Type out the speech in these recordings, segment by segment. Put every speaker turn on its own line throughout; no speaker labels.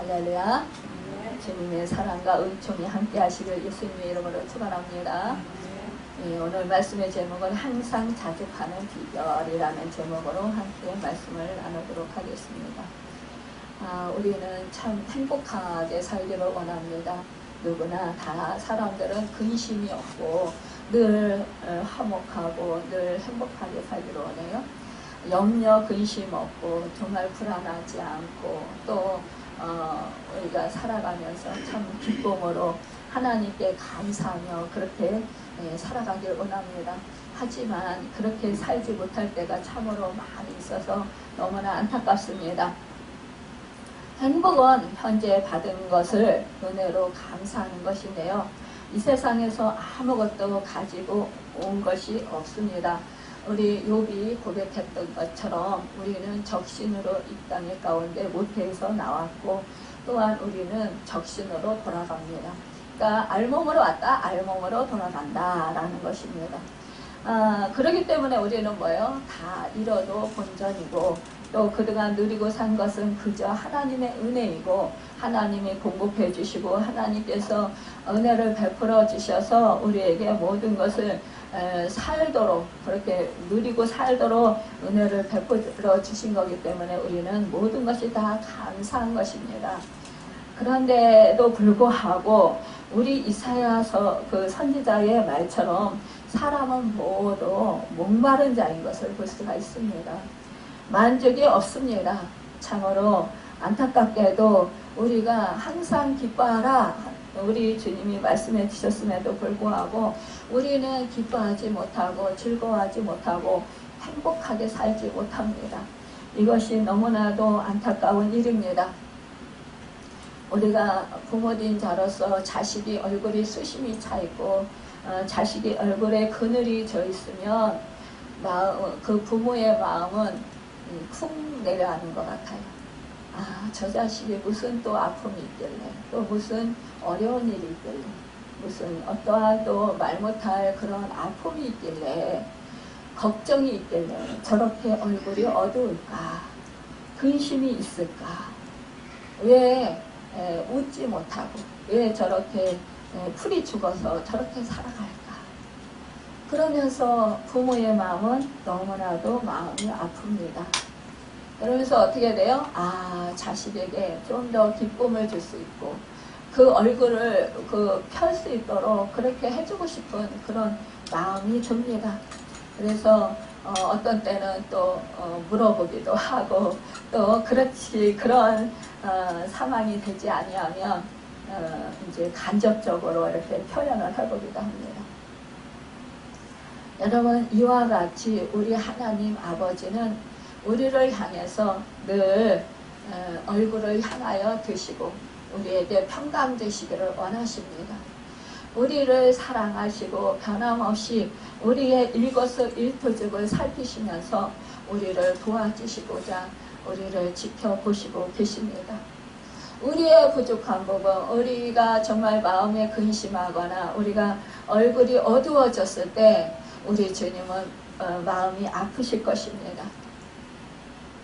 할렐루야. 주님의 사랑과 은총이 함께 하시길 예수님의 이름으로 축원합니다. 오늘 말씀의 제목은 항상 자족하는 비결이라는 제목으로 함께 말씀을 나누도록 하겠습니다. 우리는 참 행복하게 살기를 원합니다. 누구나 다 사람들은 근심이 없고 늘 화목하고 늘 행복하게 살기를 원해요. 염려 근심 없고 정말 불안하지 않고 또 우리가 살아가면서 참 기쁨으로 하나님께 감사하며 그렇게 살아가길 원합니다. 하지만 그렇게 살지 못할 때가 참으로 많이 있어서 너무나 안타깝습니다. 행복은 현재 받은 것을 은혜로 감사하는 것인데요. 이 세상에서 아무것도 가지고 온 것이 없습니다. 우리 욥이 고백했던 것처럼 우리는 적신으로 이 땅의 가운데 모태에서 나왔고 또한 우리는 적신으로 돌아갑니다. 그러니까 알몸으로 왔다 알몸으로 돌아간다 라는 것입니다. 그렇기 때문에 우리는 뭐예요? 다 잃어도 본전이고 또 그동안 누리고 산 것은 그저 하나님의 은혜이고 하나님이 공급해 주시고 하나님께서 은혜를 베풀어 주셔서 우리에게 모든 것을 살도록 그렇게 누리고 살도록 은혜를 베풀어 주신 거기 때문에 우리는 모든 것이 다 감사한 것입니다. 그런데도 불구하고 우리 이사야서 그 선지자의 말처럼 사람은 모두 목마른 자인 것을 볼 수가 있습니다. 만족이 없습니다. 참으로 안타깝게도 우리가 항상 기뻐하라 우리 주님이 말씀해 주셨음에도 불구하고 우리는 기뻐하지 못하고 즐거워하지 못하고 행복하게 살지 못합니다. 이것이 너무나도 안타까운 일입니다. 우리가 부모된 자로서 자식이 얼굴이 수심이 차 있고 자식이 얼굴에 그늘이 져 있으면 그 부모의 마음은 쿵 내려앉는 것 같아요. 저 자식이 무슨 또 아픔이 있길래 또 무슨 어려운 일이 있길래 무슨 어떠한 또 말 못할 그런 아픔이 있길래 걱정이 있길래 저렇게 얼굴이 어두울까 근심이 있을까 왜 웃지 못하고 왜 저렇게 풀이 죽어서 저렇게 살아갈까 그러면서 부모의 마음은 너무나도 마음이 아픕니다. 그러면서 어떻게 돼요? 자식에게 좀 더 기쁨을 줄 수 있고 그 얼굴을 펼 수 있도록 그렇게 해주고 싶은 그런 마음이 듭니다. 그래서 어떤 때는 또 물어보기도 하고 또 그렇지 그런 상황이 되지 아니하면 이제 간접적으로 이렇게 표현을 해보기도 합니다. 여러분 이와 같이 우리 하나님 아버지는 우리를 향해서 늘 얼굴을 향하여 드시고 우리에게 평강 되시기를 원하십니다. 우리를 사랑하시고 변함없이 우리의 일거수일투족을 살피시면서 우리를 도와주시고자 우리를 지켜보시고 계십니다. 우리의 부족한 부분, 우리가 정말 마음에 근심하거나 우리가 얼굴이 어두워졌을 때 우리 주님은 마음이 아프실 것입니다.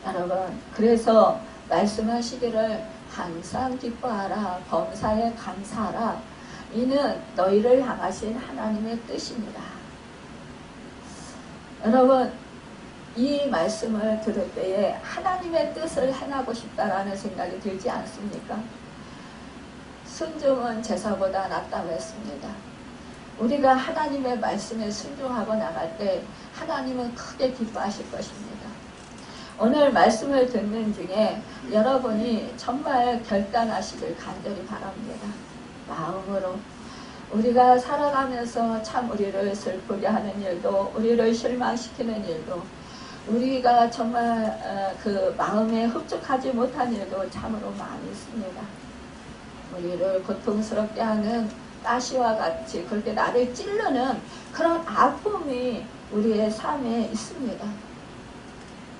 여러분 그래서 말씀하시기를 항상 기뻐하라 범사에 감사하라 이는 너희를 향하신 하나님의 뜻입니다. 여러분 이 말씀을 들을 때에 하나님의 뜻을 행하고 싶다라는 생각이 들지 않습니까? 순종은 제사보다 낫다고 했습니다. 우리가 하나님의 말씀에 순종하고 나갈 때 하나님은 크게 기뻐하실 것입니다. 오늘 말씀을 듣는 중에 여러분이 정말 결단하시길 간절히 바랍니다. 마음으로 우리가 살아가면서 참 우리를 슬프게 하는 일도 우리를 실망시키는 일도 우리가 정말 그 마음에 흡족하지 못한 일도 참으로 많이 있습니다. 우리를 고통스럽게 하는 가시와 같이 그렇게 나를 찌르는 그런 아픔이 우리의 삶에 있습니다.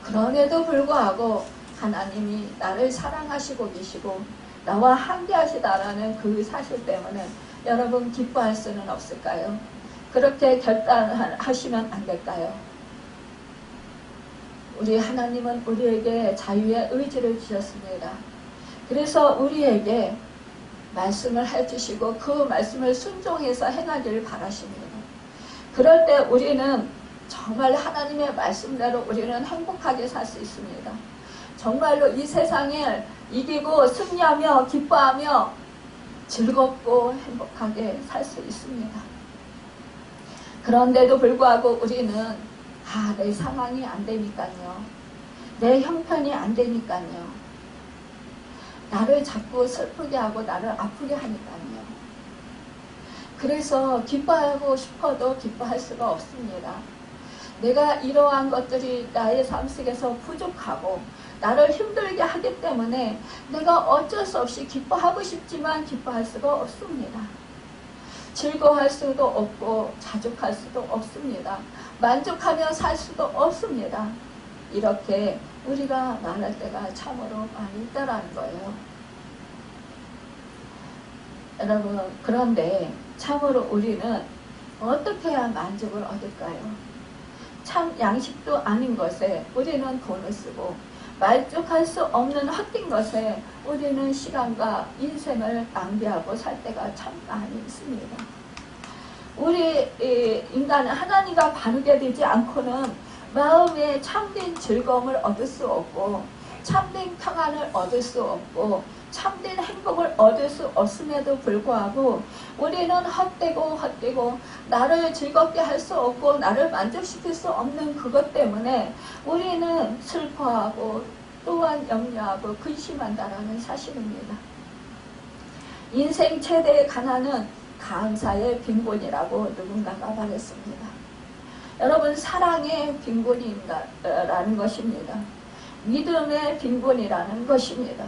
그럼에도 불구하고 하나님이 나를 사랑하시고 계시고 나와 함께 하시다라는 그 사실 때문에 여러분 기뻐할 수는 없을까요? 그렇게 결단하시면 안 될까요? 우리 하나님은 우리에게 자유의 의지를 주셨습니다. 그래서 우리에게 말씀을 해주시고 그 말씀을 순종해서 행하기를 바라십니다. 그럴 때 우리는 정말 하나님의 말씀대로 우리는 행복하게 살 수 있습니다. 정말로 이 세상을 이기고 승리하며 기뻐하며 즐겁고 행복하게 살 수 있습니다. 그런데도 불구하고 우리는 내 상황이 안 되니까요. 내 형편이 안 되니까요. 나를 자꾸 슬프게 하고 나를 아프게 하니까요. 그래서 기뻐하고 싶어도 기뻐할 수가 없습니다. 내가 이러한 것들이 나의 삶 속에서 부족하고 나를 힘들게 하기 때문에 내가 어쩔 수 없이 기뻐하고 싶지만 기뻐할 수가 없습니다. 즐거워할 수도 없고 자족할 수도 없습니다. 만족하며 살 수도 없습니다. 이렇게 우리가 말할 때가 참으로 많이 있다라는 거예요. 여러분, 그런데 참으로 우리는 어떻게 해야 만족을 얻을까요? 참 양식도 아닌 것에 우리는 돈을 쓰고 만족할 수 없는 헛된 것에 우리는 시간과 인생을 낭비하고 살 때가 참 많이 있습니다. 우리 인간은 하나님과 바르게 되지 않고는 마음에 참된 즐거움을 얻을 수 없고 참된 평안을 얻을 수 없고 참된 행복을 얻을 수 없음에도 불구하고 우리는 헛되고 나를 즐겁게 할 수 없고 나를 만족시킬 수 없는 그것 때문에 우리는 슬퍼하고 또한 염려하고 근심한다라는 사실입니다. 인생 최대의 가난은 감사의 빈곤이라고 누군가가 말했습니다. 여러분, 사랑의 빈곤이라는 것입니다. 믿음의 빈곤이라는 것입니다.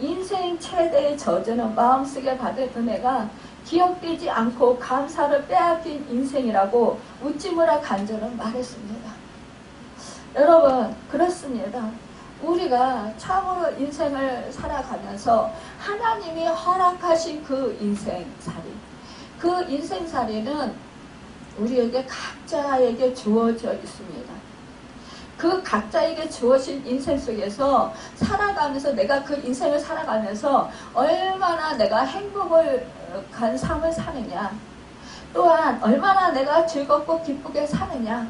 인생 최대의 저주는 마음속에 받은 은혜가 기억되지 않고 감사를 빼앗긴 인생이라고 우찌무라 간절은 말했습니다. 여러분, 그렇습니다. 우리가 참으로 인생을 살아가면서 하나님이 허락하신 그 인생살이, 그 인생살이는 우리에게 각자에게 주어져 있습니다. 그 각자에게 주어진 인생 속에서 살아가면서 내가 그 인생을 살아가면서 얼마나 내가 행복을 간 삶을 사느냐, 또한 얼마나 내가 즐겁고 기쁘게 사느냐.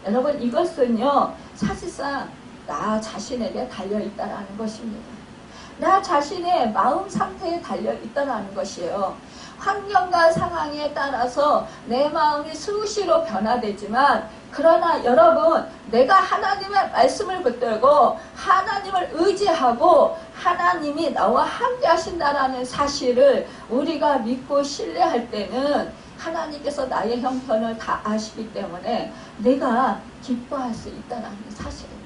여러분, 이것은요 사실상 나 자신에게 달려있다는 것입니다. 나 자신의 마음 상태에 달려있다는 것이에요. 환경과 상황에 따라서 내 마음이 수시로 변화되지만, 그러나 여러분, 내가 하나님의 말씀을 붙들고 하나님을 의지하고 하나님이 나와 함께 하신다는 사실을 우리가 믿고 신뢰할 때는 하나님께서 나의 형편을 다 아시기 때문에 내가 기뻐할 수 있다는 사실입니다.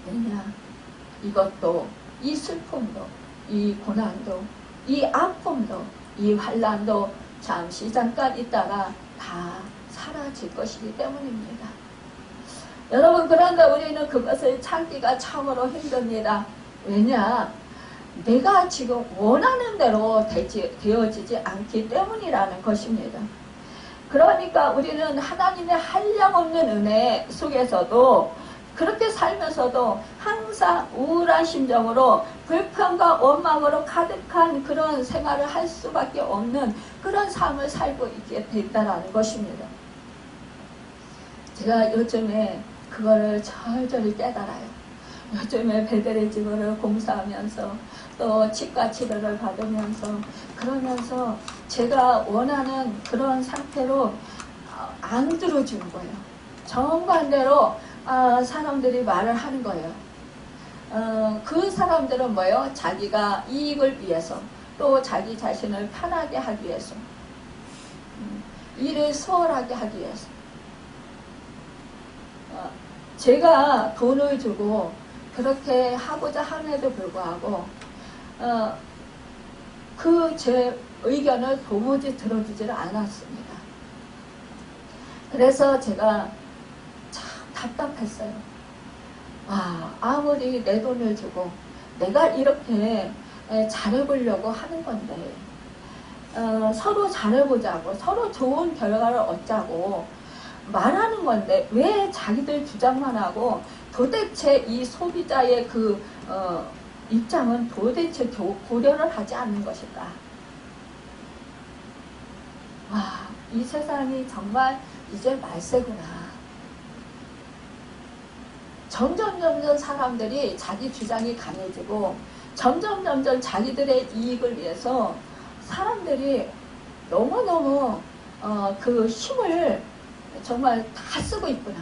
왜냐? 이것도, 이 슬픔도, 이 고난도, 이 아픔도, 이 환난도 잠시 잠깐 있다가 다 사라질 것이기 때문입니다. 여러분, 그런데 우리는 그것을 참기가 참으로 힘듭니다. 왜냐? 내가 지금 원하는 대로 되어지지 않기 때문이라는 것입니다. 그러니까 우리는 하나님의 한량없는 은혜 속에서도 그렇게 살면서도 항상 우울한 심정으로 불평과 원망으로 가득한 그런 생활을 할 수밖에 없는 그런 삶을 살고 있게 된다는 것입니다. 제가 요즘에 그거를 절절히 깨달아요. 요즘에 베델의 집을 공사하면서 또 치과 치료를 받으면서 그러면서 제가 원하는 그런 상태로 안 들어주는 거예요. 정반대로 사람들이 말을 하는 거예요. 그 사람들은 뭐예요? 자기가 이익을 위해서, 또 자기 자신을 편하게 하기 위해서, 일을 수월하게 하기 위해서. 제가 돈을 주고 그렇게 하고자 함에도 불구하고 그 제 의견을 도무지 들어주지를 않았습니다. 그래서 제가 참 답답했어요. 아무리 내 돈을 주고 내가 이렇게 잘해보려고 하는 건데 서로 잘해보자고, 서로 좋은 결과를 얻자고 말하는 건데 왜 자기들 주장만 하고 도대체 이 소비자의 그 입장은 도대체 고려를 하지 않는 것일까? 와, 이 세상이 정말 이제 말세구나. 점점 사람들이 자기 주장이 강해지고 점점 자기들의 이익을 위해서 사람들이 너무너무 그 힘을 정말 다 쓰고 있구나.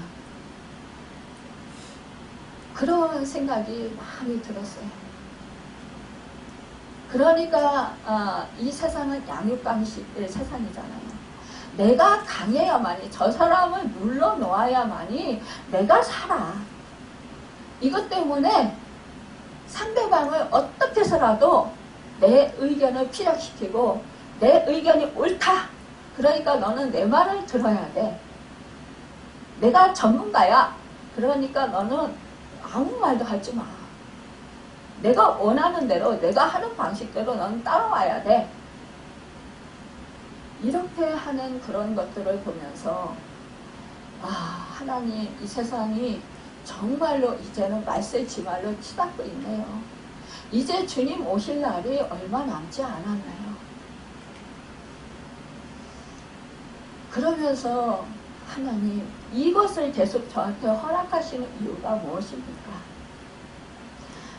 그런 생각이 많이 들었어요. 그러니까 이 세상은 양육강식의 세상이잖아요. 내가 강해야만이, 저 사람을 눌러놓아야만이 내가 살아. 이것 때문에 상대방을 어떻게 해서라도 내 의견을 피력시키고 내 의견이 옳다. 그러니까 너는 내 말을 들어야 돼. 내가 전문가야. 그러니까 너는 아무 말도 하지 마. 내가 원하는 대로, 내가 하는 방식대로 너는 따라와야 돼. 이렇게 하는 그런 것들을 보면서 하나님, 이 세상이 정말로 이제는 말세지말로 치닫고 있네요. 이제 주님 오실 날이 얼마 남지 않았나요? 그러면서 하나님, 이것을 계속 저한테 허락하시는 이유가 무엇입니까?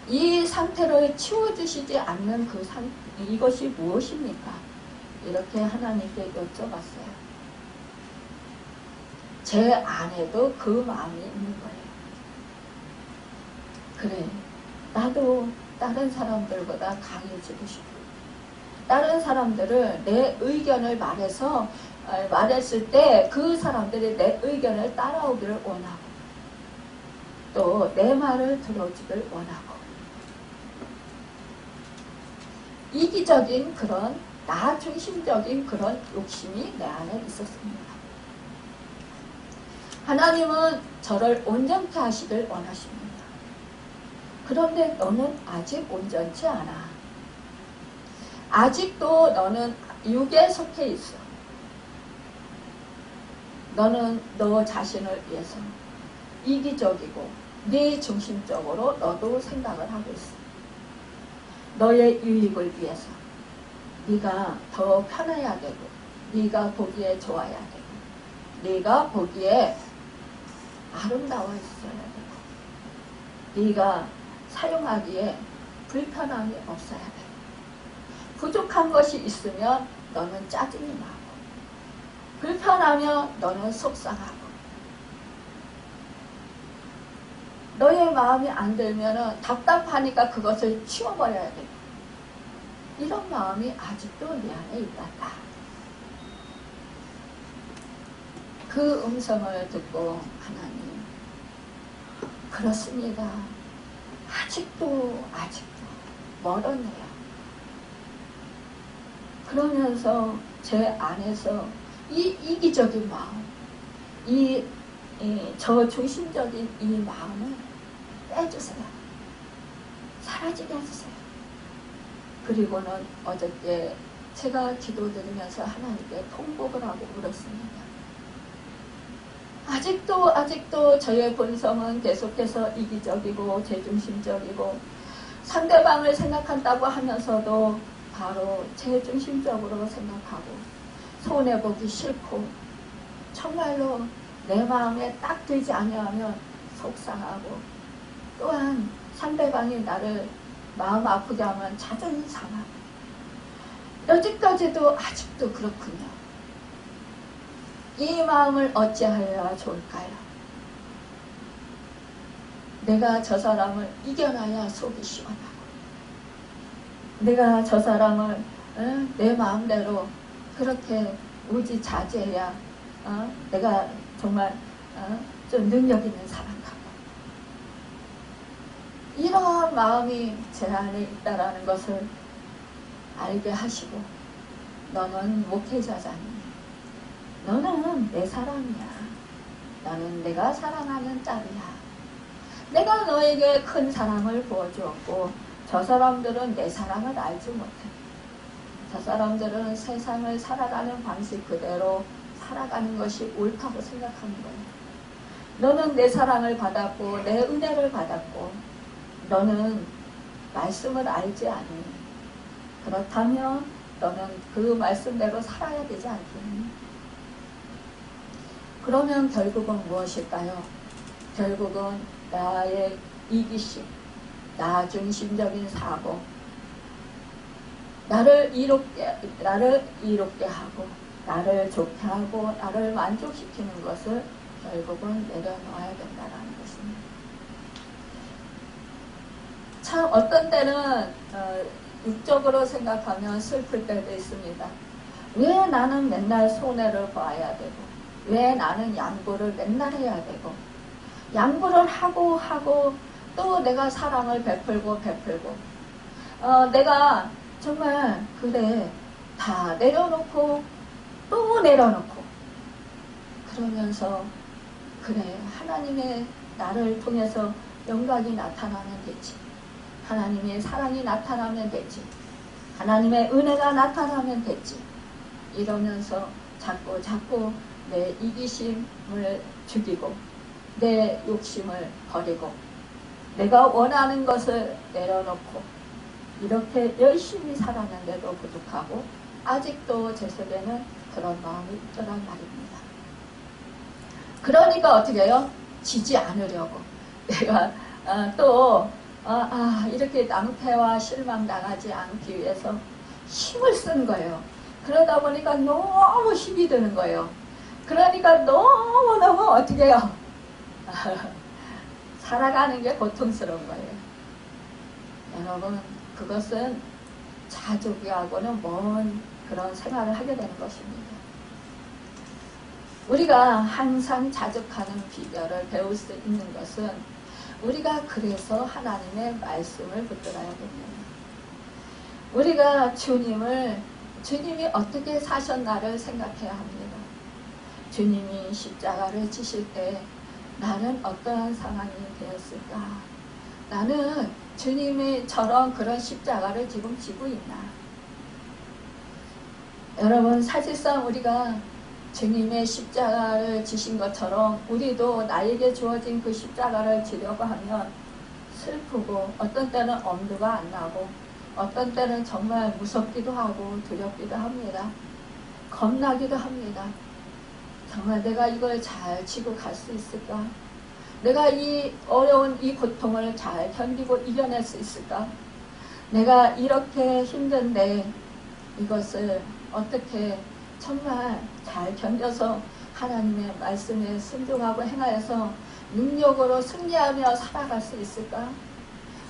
이 상태를 치워주시지 않는 이것이 무엇입니까? 이렇게 하나님께 여쭤봤어요. 제 안에도 그 마음이 있는 거예요. 그래, 나도 다른 사람들보다 강해지고 싶고, 다른 사람들을 내 의견을 말했을 때 그 사람들이 내 의견을 따라오기를 원하고, 또 내 말을 들어주기를 원하고, 이기적인 그런 나 중심적인 그런 욕심이 내 안에 있었습니다. 하나님은 저를 온전케 하시길 원하십니다. 그런데 너는 아직 온전치 않아. 아직도 너는 육에 속해 있어. 너는 너 자신을 위해서 이기적이고 네 중심적으로 너도 생각을 하고 있어. 너의 유익을 위해서 네가 더 편해야 되고, 네가 보기에 좋아야 되고, 네가 보기에 아름다워 있어야 되고, 네가 사용하기에 불편함이 없어야 되고, 부족한 것이 있으면 너는 짜증이 나고, 불편하면 너는 속상하고, 너의 마음이 안 들면 답답하니까 그것을 치워버려야 되고, 이런 마음이 아직도 내 안에 있다. 그 음성을 듣고 하나님, 그렇습니다. 아직도 멀었네요. 그러면서 제 안에서 이 이기적인 마음, 저 중심적인 이 마음을 빼주세요. 사라지게 해주세요. 그리고는 어저께 제가 기도드리면서 하나님께 통곡을 하고 울었습니다. 아직도 저의 본성은 계속해서 이기적이고 제중심적이고 상대방을 생각한다고 하면서도 바로 제중심적으로 생각하고 손해보기 싫고 정말로 내 마음에 딱 들지 아니하면 속상하고, 또한 상대방이 나를 마음 아프게 하면 자존심 상하고, 여기까지도 아직도 그렇군요. 이 마음을 어찌하여야 좋을까요? 내가 저 사람을 이겨놔야 속이 시원하고, 내가 저 사람을 내 마음대로 그렇게 우지자지해야 내가 정말 좀 능력 있는 사람 같고, 이러한 마음이 제 안에 있다라는 것을 알게 하시고, 너는 목회자잖니, 너는 내 사람이야, 너는 내가 사랑하는 딸이야, 내가 너에게 큰 사랑을 부어주었고 저 사람들은 내 사랑을 알지 못해. 저 사람들은 세상을 살아가는 방식 그대로 살아가는 것이 옳다고 생각하는 거예요. 너는 내 사랑을 받았고 내 은혜를 받았고 너는 말씀을 알지 않니? 그렇다면 너는 그 말씀대로 살아야 되지 않겠니? 그러면 결국은 무엇일까요? 결국은 나의 이기심, 나 중심적인 사고, 나를 이롭게 하고 나를 좋게 하고 나를 만족시키는 것을 결국은 내려놓아야 된다는 것입니다. 참 어떤 때는 육적으로 생각하면 슬플 때도 있습니다. 왜 나는 맨날 손해를 봐야 되고 왜 나는 양보를 맨날 해야 되고 양보를 하고 또 내가 사랑을 베풀고 내가 정말 그래 다 내려놓고 또 내려놓고 그러면서 그래 하나님의 나를 통해서 영광이 나타나면 되지, 하나님의 사랑이 나타나면 되지, 하나님의 은혜가 나타나면 되지 이러면서 자꾸 내 이기심을 죽이고 내 욕심을 버리고 내가 원하는 것을 내려놓고 이렇게 열심히 살았는데도 부족하고 아직도 제 속에는 그런 마음이 있더란 말입니다. 그러니까 어떻게 해요? 지지 않으려고 내가 이렇게 낭패와 실망당하지 않기 위해서 힘을 쓴 거예요. 그러다 보니까 너무 힘이 드는 거예요. 그러니까 너무너무 어떻게 해요? 살아가는 게 고통스러운 거예요. 여러분 그것은 자족하고는 먼 그런 생활을 하게 되는 것입니다. 우리가 항상 자족하는 비결을 배울 수 있는 것은 우리가 그래서 하나님의 말씀을 붙들어야 됩니다. 우리가 주님이 어떻게 사셨나를 생각해야 합니다. 주님이 십자가를 지실 때 나는 어떠한 상황이 되었을까? 나는 주님이 그런 십자가를 지금 지고 있나? 여러분 사실상 우리가 주님의 십자가를 지신 것처럼 우리도 나에게 주어진 그 십자가를 지려고 하면 슬프고 어떤 때는 엄두가 안 나고 어떤 때는 정말 무섭기도 하고 두렵기도 합니다. 겁나기도 합니다. 정말 내가 이걸 잘 지고 갈 수 있을까? 내가 이 어려운 이 고통을 잘 견디고 이겨낼 수 있을까? 내가 이렇게 힘든데 이것을 어떻게 정말 잘 견뎌서 하나님의 말씀에 순종하고 행하여서 능력으로 승리하며 살아갈 수 있을까?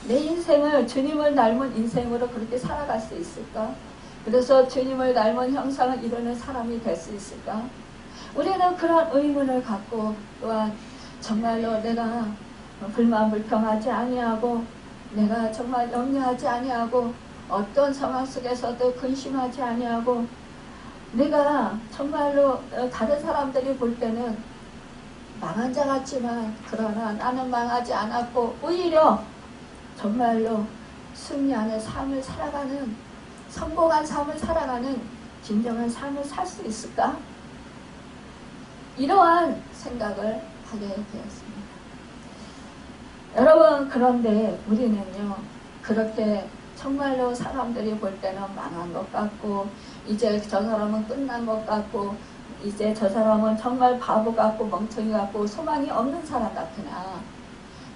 내 인생을 주님을 닮은 인생으로 그렇게 살아갈 수 있을까? 그래서 주님을 닮은 형상을 이루는 사람이 될 수 있을까? 우리는 그런 의문을 갖고 또한 정말로 내가 불만 불평하지 아니하고 내가 정말 염려하지 아니하고 어떤 상황 속에서도 근심하지 아니하고 내가 정말로 다른 사람들이 볼 때는 망한 자 같지만 그러나 나는 망하지 않았고 오히려 정말로 승리하는 삶을 살아가는 성공한 삶을 살아가는 진정한 삶을 살 수 있을까? 이러한 생각을 하게 되었습니다. 여러분 그런데 우리는요 그렇게 정말로 사람들이 볼 때는 망한 것 같고 이제 저 사람은 끝난 것 같고 이제 저 사람은 정말 바보 같고 멍청이 같고 소망이 없는 사람 같으나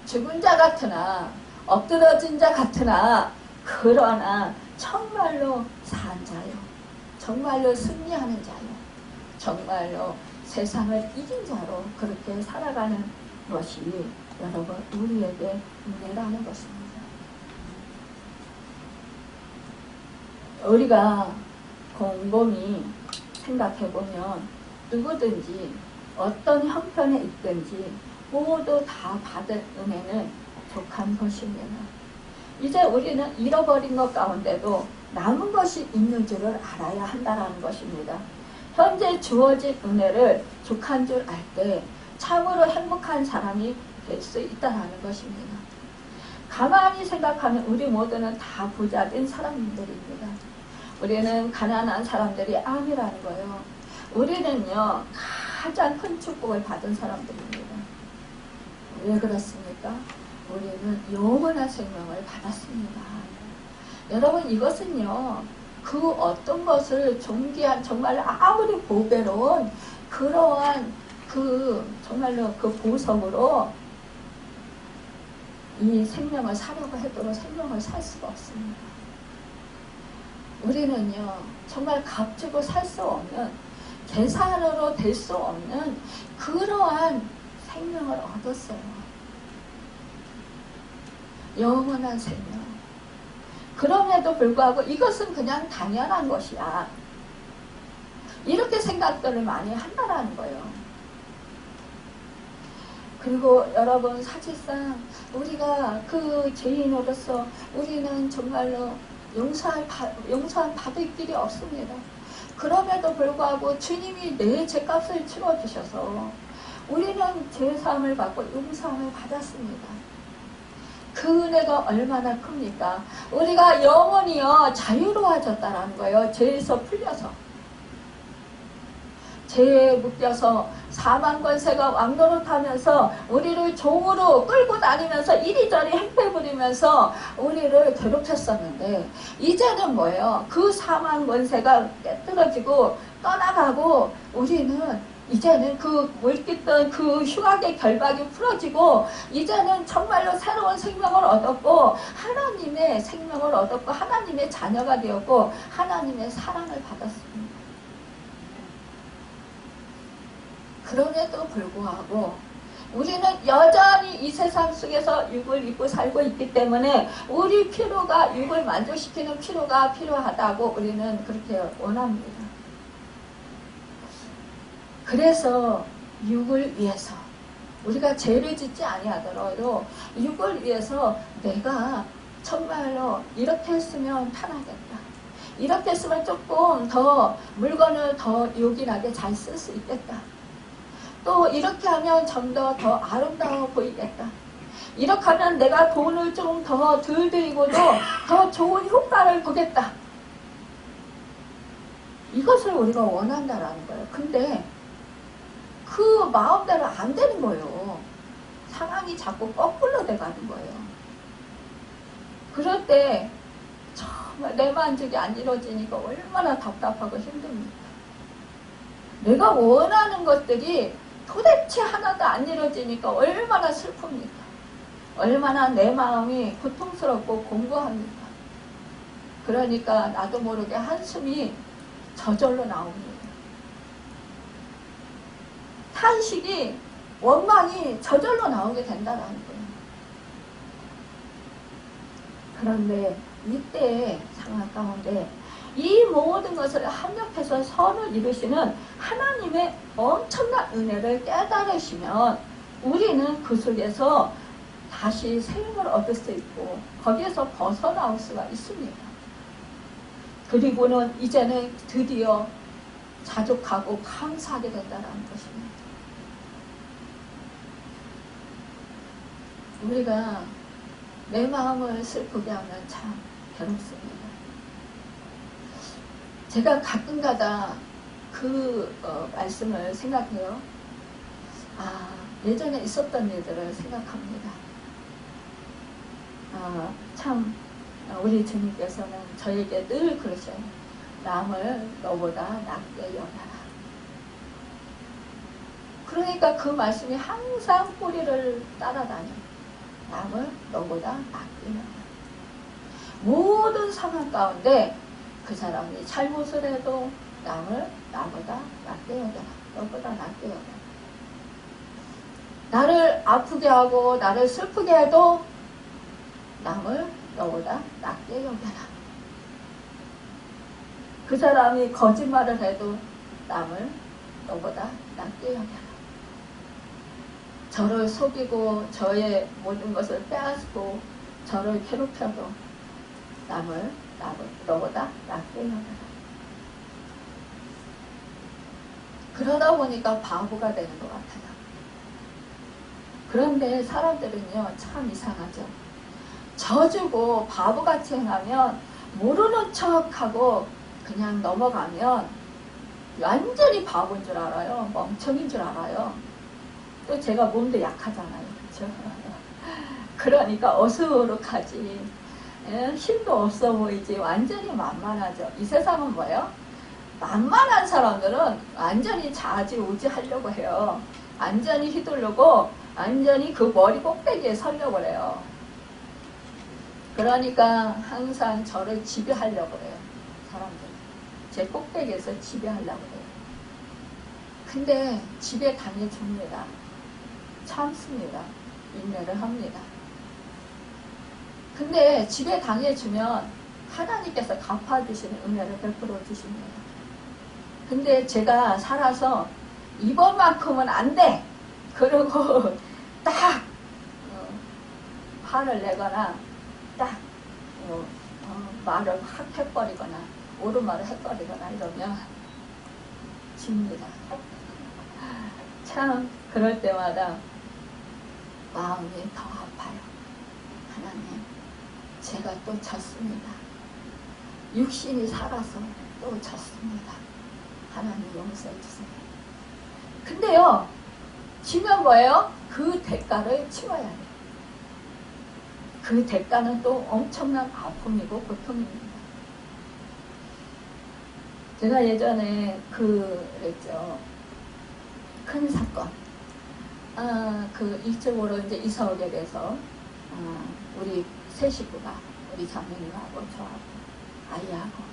죽은 자 같으나 엎드러진 자 같으나 그러나 정말로 산 자요 정말로 승리하는 자요 정말로 세상을 이긴 자로 그렇게 살아가는 것이 여러분 우리에게 은혜라는 것입니다. 우리가 곰곰이 생각해보면 누구든지 어떤 형편에 있든지 모두 다 받을 은혜는 족한 것입니다. 이제 우리는 잃어버린 것 가운데도 남은 것이 있는 줄을 알아야 한다는 것입니다. 현재 주어진 은혜를 족한 줄 알 때 참으로 행복한 사람이 될 수 있다는 것입니다. 가만히 생각하면 우리 모두는 다 부자된 사람들입니다. 우리는 가난한 사람들이 아니라는 거예요. 우리는요 가장 큰 축복을 받은 사람들입니다. 왜 그렇습니까? 우리는 영원한 생명을 받았습니다. 여러분, 이것은요 그 어떤 것을 존귀한 정말 아무리 보배로운 그러한 정말로 그 보석으로 이 생명을 사려고 해도 생명을 살 수가 없습니다. 우리는요 정말 값주고 살 수 없는, 계산으로 될 수 없는 그러한 생명을 얻었어요. 영원한 생명. 그럼에도 불구하고 이것은 그냥 당연한 것이야, 이렇게 생각들을 많이 한다라는 거예요. 그리고 여러분, 사실상 우리가 그 죄인으로서 우리는 정말로 용서한 받을 길이 없습니다. 그럼에도 불구하고 주님이 내 죄값을 치러주셔서 우리는 죄사함을 받고 용서함을 받았습니다. 그 은혜가 얼마나 큽니까? 우리가 영원히요 자유로워졌다는 거예요. 죄에서 풀려서. 죄에 묶여서 사망 권세가 왕노릇하면서 우리를 종으로 끌고 다니면서 이리저리 행패 부리면서 우리를 괴롭혔었는데, 이제는 뭐예요? 그 사망 권세가 깨뜨려지고 떠나가고 우리는 이제는 그 물깃던 그 흉악의 결박이 풀어지고 이제는 정말로 새로운 생명을 얻었고 하나님의 생명을 얻었고 하나님의 자녀가 되었고 하나님의 사랑을 받았습니다. 그럼에도 불구하고 우리는 여전히 이 세상 속에서 육을 입고 살고 있기 때문에 우리 필요가, 육을 만족시키는 필요가 필요하다고 우리는 그렇게 원합니다. 그래서 육을 위해서, 우리가 죄를 짓지 아니하더라도 육을 위해서 내가 정말로 이렇게 했으면 편하겠다, 이렇게 했으면 조금 더 물건을 더 요긴하게 잘 쓸 수 있겠다, 또 이렇게 하면 좀 더 아름다워 보이겠다, 이렇게 하면 내가 돈을 좀 더 덜 들이고도 더 좋은 효과를 보겠다, 이것을 우리가 원한다라는 거예요. 근데 그 마음대로 안 되는 거예요. 상황이 자꾸 거꾸로 돼가는 거예요. 그럴 때 정말 내 만족이 안 이루어지니까 얼마나 답답하고 힘듭니까? 내가 원하는 것들이 도대체 하나도 안 이루어지니까 얼마나 슬픕니까? 얼마나 내 마음이 고통스럽고 공고합니까? 그러니까 나도 모르게 한숨이 저절로 나옵니다. 탄식이, 원망이 저절로 나오게 된다는 거예요. 그런데 이때의 상황 가운데 이 모든 것을 합력해서 선을 이루시는 하나님의 엄청난 은혜를 깨달으시면 우리는 그 속에서 다시 생명을 얻을 수 있고 거기에서 벗어나올 수가 있습니다. 그리고는 이제는 드디어 자족하고 감사하게 된다는 것입니다. 우리가 내 마음을 슬프게 하면 참 괴롭습니다. 제가 가끔가다 그 말씀을 생각해요. 예전에 있었던 일들을 생각합니다. 참 우리 주님께서는 저에게 늘 그러셔요. 남을 너보다 낫게 여겨라. 그러니까 그 말씀이 항상 꼬리를 따라다녀요. 남을 너보다 낫게 여겨라. 모든 상황 가운데 그 사람이 잘못을 해도 남을 나보다 낫게 여겨라. 너보다 낫게 여겨라. 나를 아프게 하고 나를 슬프게 해도 남을 너보다 낫게 여겨라. 그 사람이 거짓말을 해도 남을 너보다 낫게 여겨라. 저를 속이고 저의 모든 것을 빼앗고 저를 괴롭혀도 남을 너보다 낫게 여겨라. 그러다 보니까 바보가 되는 것 같아요. 그런데 사람들은요 참 이상하죠. 져주고 바보같이 행하면 모르는 척하고 그냥 넘어가면 완전히 바보인 줄 알아요. 멍청인 줄 알아요. 또 제가 몸도 약하잖아요. 그렇죠? 그러니까 어수룩하지. 힘도 없어 보이지. 완전히 만만하죠. 이 세상은 뭐예요? 만만한 사람들은 완전히 좌지우지 하려고 해요. 완전히 휘두르고 완전히 그 머리 꼭대기에 서려고 해요. 그러니까 항상 저를 지배하려고 해요. 사람들. 제 꼭대기에서 지배하려고 해요. 근데 지배 당해줍니다. 참습니다. 인내를 합니다. 근데 지배 당해주면 하나님께서 갚아주시는 은혜를 베풀어 주십니다. 근데 제가 살아서 이번만큼은 안 돼! 그러고 딱 화를 내거나 딱 말을 확 해버리거나 옳은 말을 해버리거나 이러면 집니다. 참 그럴 때마다 마음이 더 아파요. 하나님, 제가 또 졌습니다. 육신이 살아서 또 졌습니다. 하나님 용서해 주세요. 근데요, 지면 뭐예요? 그 대가를 치러야 돼요. 그 대가는 또 엄청난 아픔이고 고통입니다. 제가 예전에 그랬죠. 큰 사건. 이쪽으로 이제 이사 오게 돼서, 우리 세 식구가, 우리 자매님하고 저하고, 아이하고,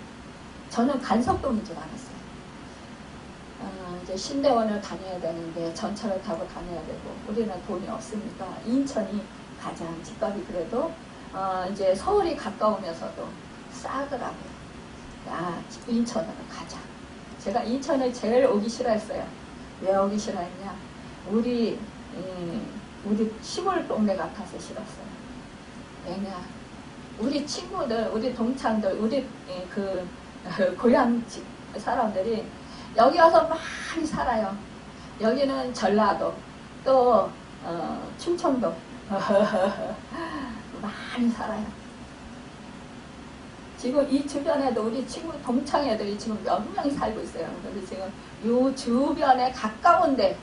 저는 간석동인 줄 알았어요. 이제 신대원을 다녀야 되는데 전철을 타고 다녀야 되고 우리는 돈이 없으니까 인천이 가장 집값이 그래도 이제 서울이 가까우면서도 싸더라고요. 야, 인천으로 가자. 제가 인천을 제일 오기 싫어했어요. 왜 오기 싫어했냐? 우리 시골 동네 같아서 싫었어요. 왜냐? 우리 친구들, 우리 동창들, 우리 고향 사람들이 여기 와서 많이 살아요. 여기는 전라도, 또 충청도 많이 살아요. 지금 이 주변에도 우리 친구 동창애들이 지금 몇 명이 살고 있어요. 그래서 지금 이 주변에 가까운데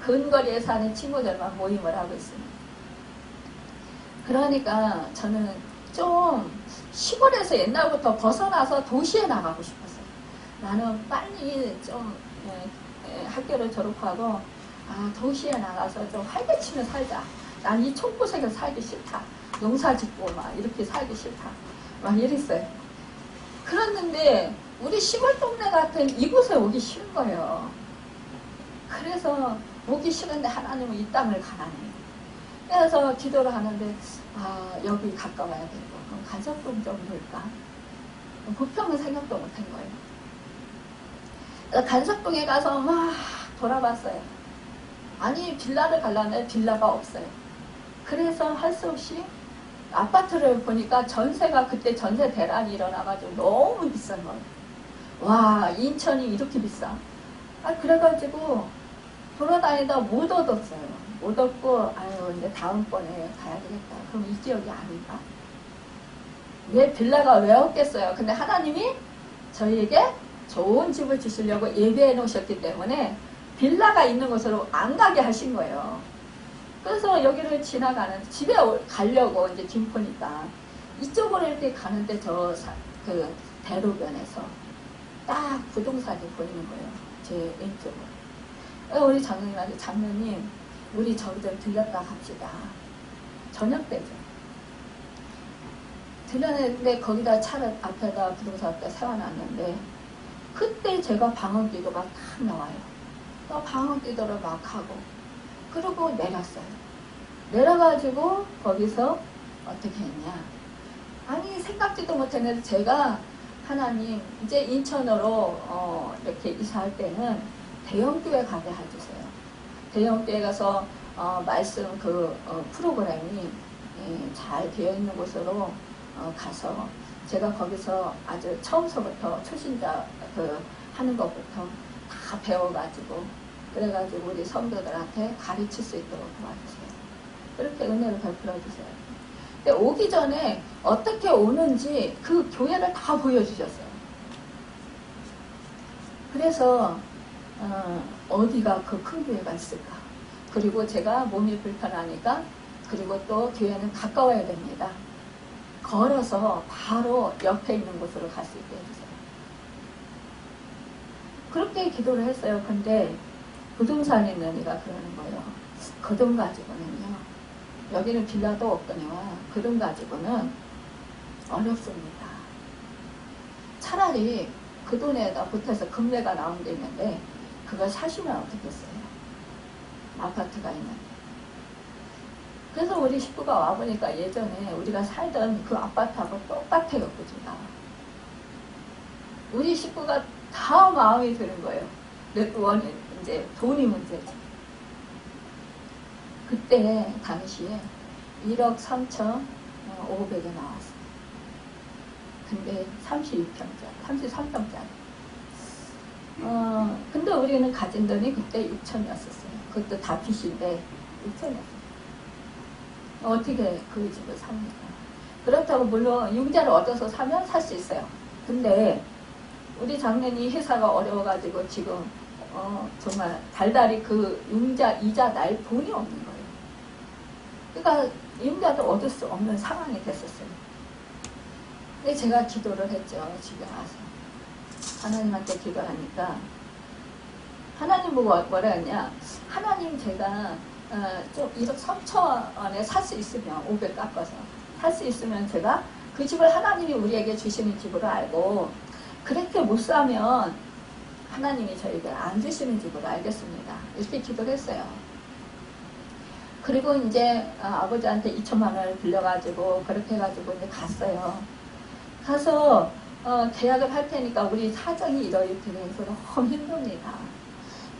근거리에 사는 친구들만 모임을 하고 있습니다. 그러니까 저는 좀 시골에서 옛날부터 벗어나서 도시에 나가고 싶었어요. 나는 빨리 좀 학교를 졸업하고 도시에 나가서 좀 활개치며 살자. 난 이 촌구석에서 살기 싫다. 농사 짓고 막 이렇게 살기 싫다. 막 이랬어요. 그랬는데 우리 시골 동네 같은 이곳에 오기 싫은 거예요. 그래서 오기 싫은데 하나님은 이 땅을 가라네요. 그래서 기도를 하는데 여기 가까워야 되고 그럼 간석동 좀 놀까? 부평은 생각도 못한 거예요. 간석동에 가서 막 돌아봤어요. 아니 빌라를 가려면 빌라가 없어요. 그래서 할 수 없이 아파트를 보니까 전세가 그때 전세 대란이 일어나가지고 너무 비싼 거예요. 와, 인천이 이렇게 비싸. 그래가지고 돌아다니다 못 얻었어요. 못 얻고 이제 다음번에 가야 되겠다. 그럼 이 지역이 아닌가? 왜 빌라가 왜 없겠어요? 근데 하나님이 저희에게 좋은 집을 주시려고 예배해 놓으셨기 때문에 빌라가 있는 곳으로 안 가게 하신 거예요. 그래서 여기를 지나가는 집에 가려고 이제 김포니까 이쪽으로 이렇게 가는데 그 대로변에서 딱 부동산이 보이는 거예요. 제 왼쪽으로. 우리 장로님한테 장로님 우리 저기 좀 들렸다 갑시다. 저녁 때죠. 들렸는데 거기다 차를 앞에다 부동산 앞에 세워놨는데 그때 제가 방언기도가 딱 나와요. 방언기도를 막 하고 그러고 내렸어요. 내려가지고 거기서 어떻게 했냐. 아니 생각지도 못했는데 제가 하나님 이제 인천으로 이렇게 이사할 때는 대형교회 가게 해주세요. 대형교회 가서 말씀 프로그램이 잘 되어 있는 곳으로 가서 제가 거기서 아주 처음서부터 초신자 하는 것부터 다 배워가지고 그래가지고 우리 성도들한테 가르칠 수 있도록 도와주세요. 그렇게 은혜를 베풀어 주세요. 근데 오기 전에 어떻게 오는지 그 교회를 다 보여주셨어요. 그래서 어디가 그 큰 교회가 있을까? 그리고 제가 몸이 불편하니까 그리고 또 교회는 가까워야 됩니다. 걸어서 바로 옆에 있는 곳으로 갈 수 있게 해주세요. 그렇게 기도를 했어요. 근데 부동산에 있는 이가 그러는 거예요. 그 돈 가지고는요. 여기는 빌라도 없더니와 그 돈 가지고는 어렵습니다. 차라리 그 돈에다 보태서 금매가 나온 게 있는데 그걸 사시면 어떻겠어요? 아파트가 있는데. 그래서 우리 식구가 와보니까 예전에 우리가 살던 그 아파트하고 똑같아요. 그주가. 우리 식구가 다 마음이 드는 거예요. 원인 이제 돈이 문제지. 그때 당시에 1억 3,500에 나왔어요. 근데 32평짜리, 33평짜리. 근데 우리는 가진 돈이 그때 6천이었었어요. 그것도 다 빚인데 6천이었어요. 어떻게 그 집을 삽니까? 그렇다고 물론 융자를 얻어서 사면 살 수 있어요. 근데 우리 장년이 회사가 어려워가지고 지금 정말 달달이 그 융자 이자 날 돈이 없는 거예요. 그러니까 융자도 얻을 수 없는 상황이 됐었어요. 근데 제가 기도를 했죠. 집에 와서 하나님한테 기도하니까 하나님 뭐라 했냐? 하나님 제가 좀 1억 3천원에 살 수 있으면 500 깎아서 살 수 있으면 제가 그 집을 하나님이 우리에게 주시는 집으로 알고 그렇게 못 사면 하나님이 저에게 안 주시는 집으로 알겠습니다. 이렇게 기도를 했어요. 그리고 이제 아버지한테 2천만 원을 빌려가지고 그렇게 해가지고 이제 갔어요. 가서 계약을 할 테니까 우리 사정이 이렇게 돼서 너무 힘듭니다.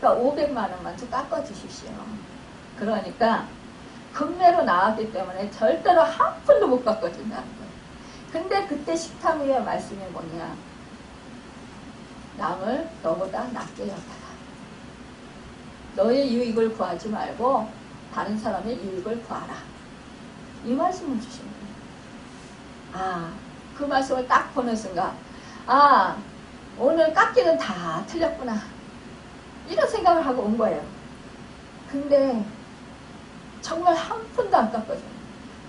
그러니까 500만 원만 좀 깎아주십시오. 그러니까 금매로 나왔기 때문에 절대로 한 푼도 못 깎아준다는 거예요. 근데 그때 식탁 위에 말씀이 뭐냐? 남을 너보다 낮게 여겨라. 너의 유익을 구하지 말고 다른 사람의 유익을 구하라. 이 말씀을 주신 거예요. 그 말씀을 딱 보는 순간 오늘 깎기는 다 틀렸구나. 이런 생각을 하고 온 거예요. 근데 정말 한 푼도 안 깎거든요.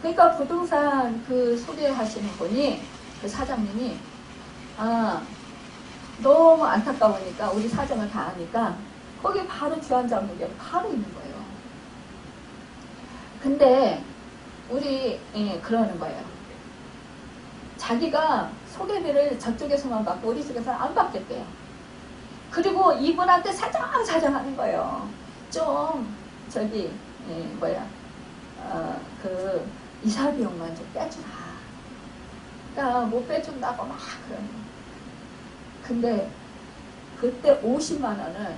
그러니까 부동산 그 소개하시는 분이 그 사장님이 너무 안타까우니까 우리 사정을 다 아니까 거기 바로 주한 잡는 게 바로 있는 거예요. 근데 우리 그러는 거예요. 자기가 소개비를 저쪽에서만 받고 우리 쪽에서는 안 받겠대요. 그리고 이분한테 사정하는 거예요. 좀 저기 그 이사 비용만 좀 빼주라. 그러니까 못 빼준다고 막 그러는 거예요. 근데 그때 50만 원을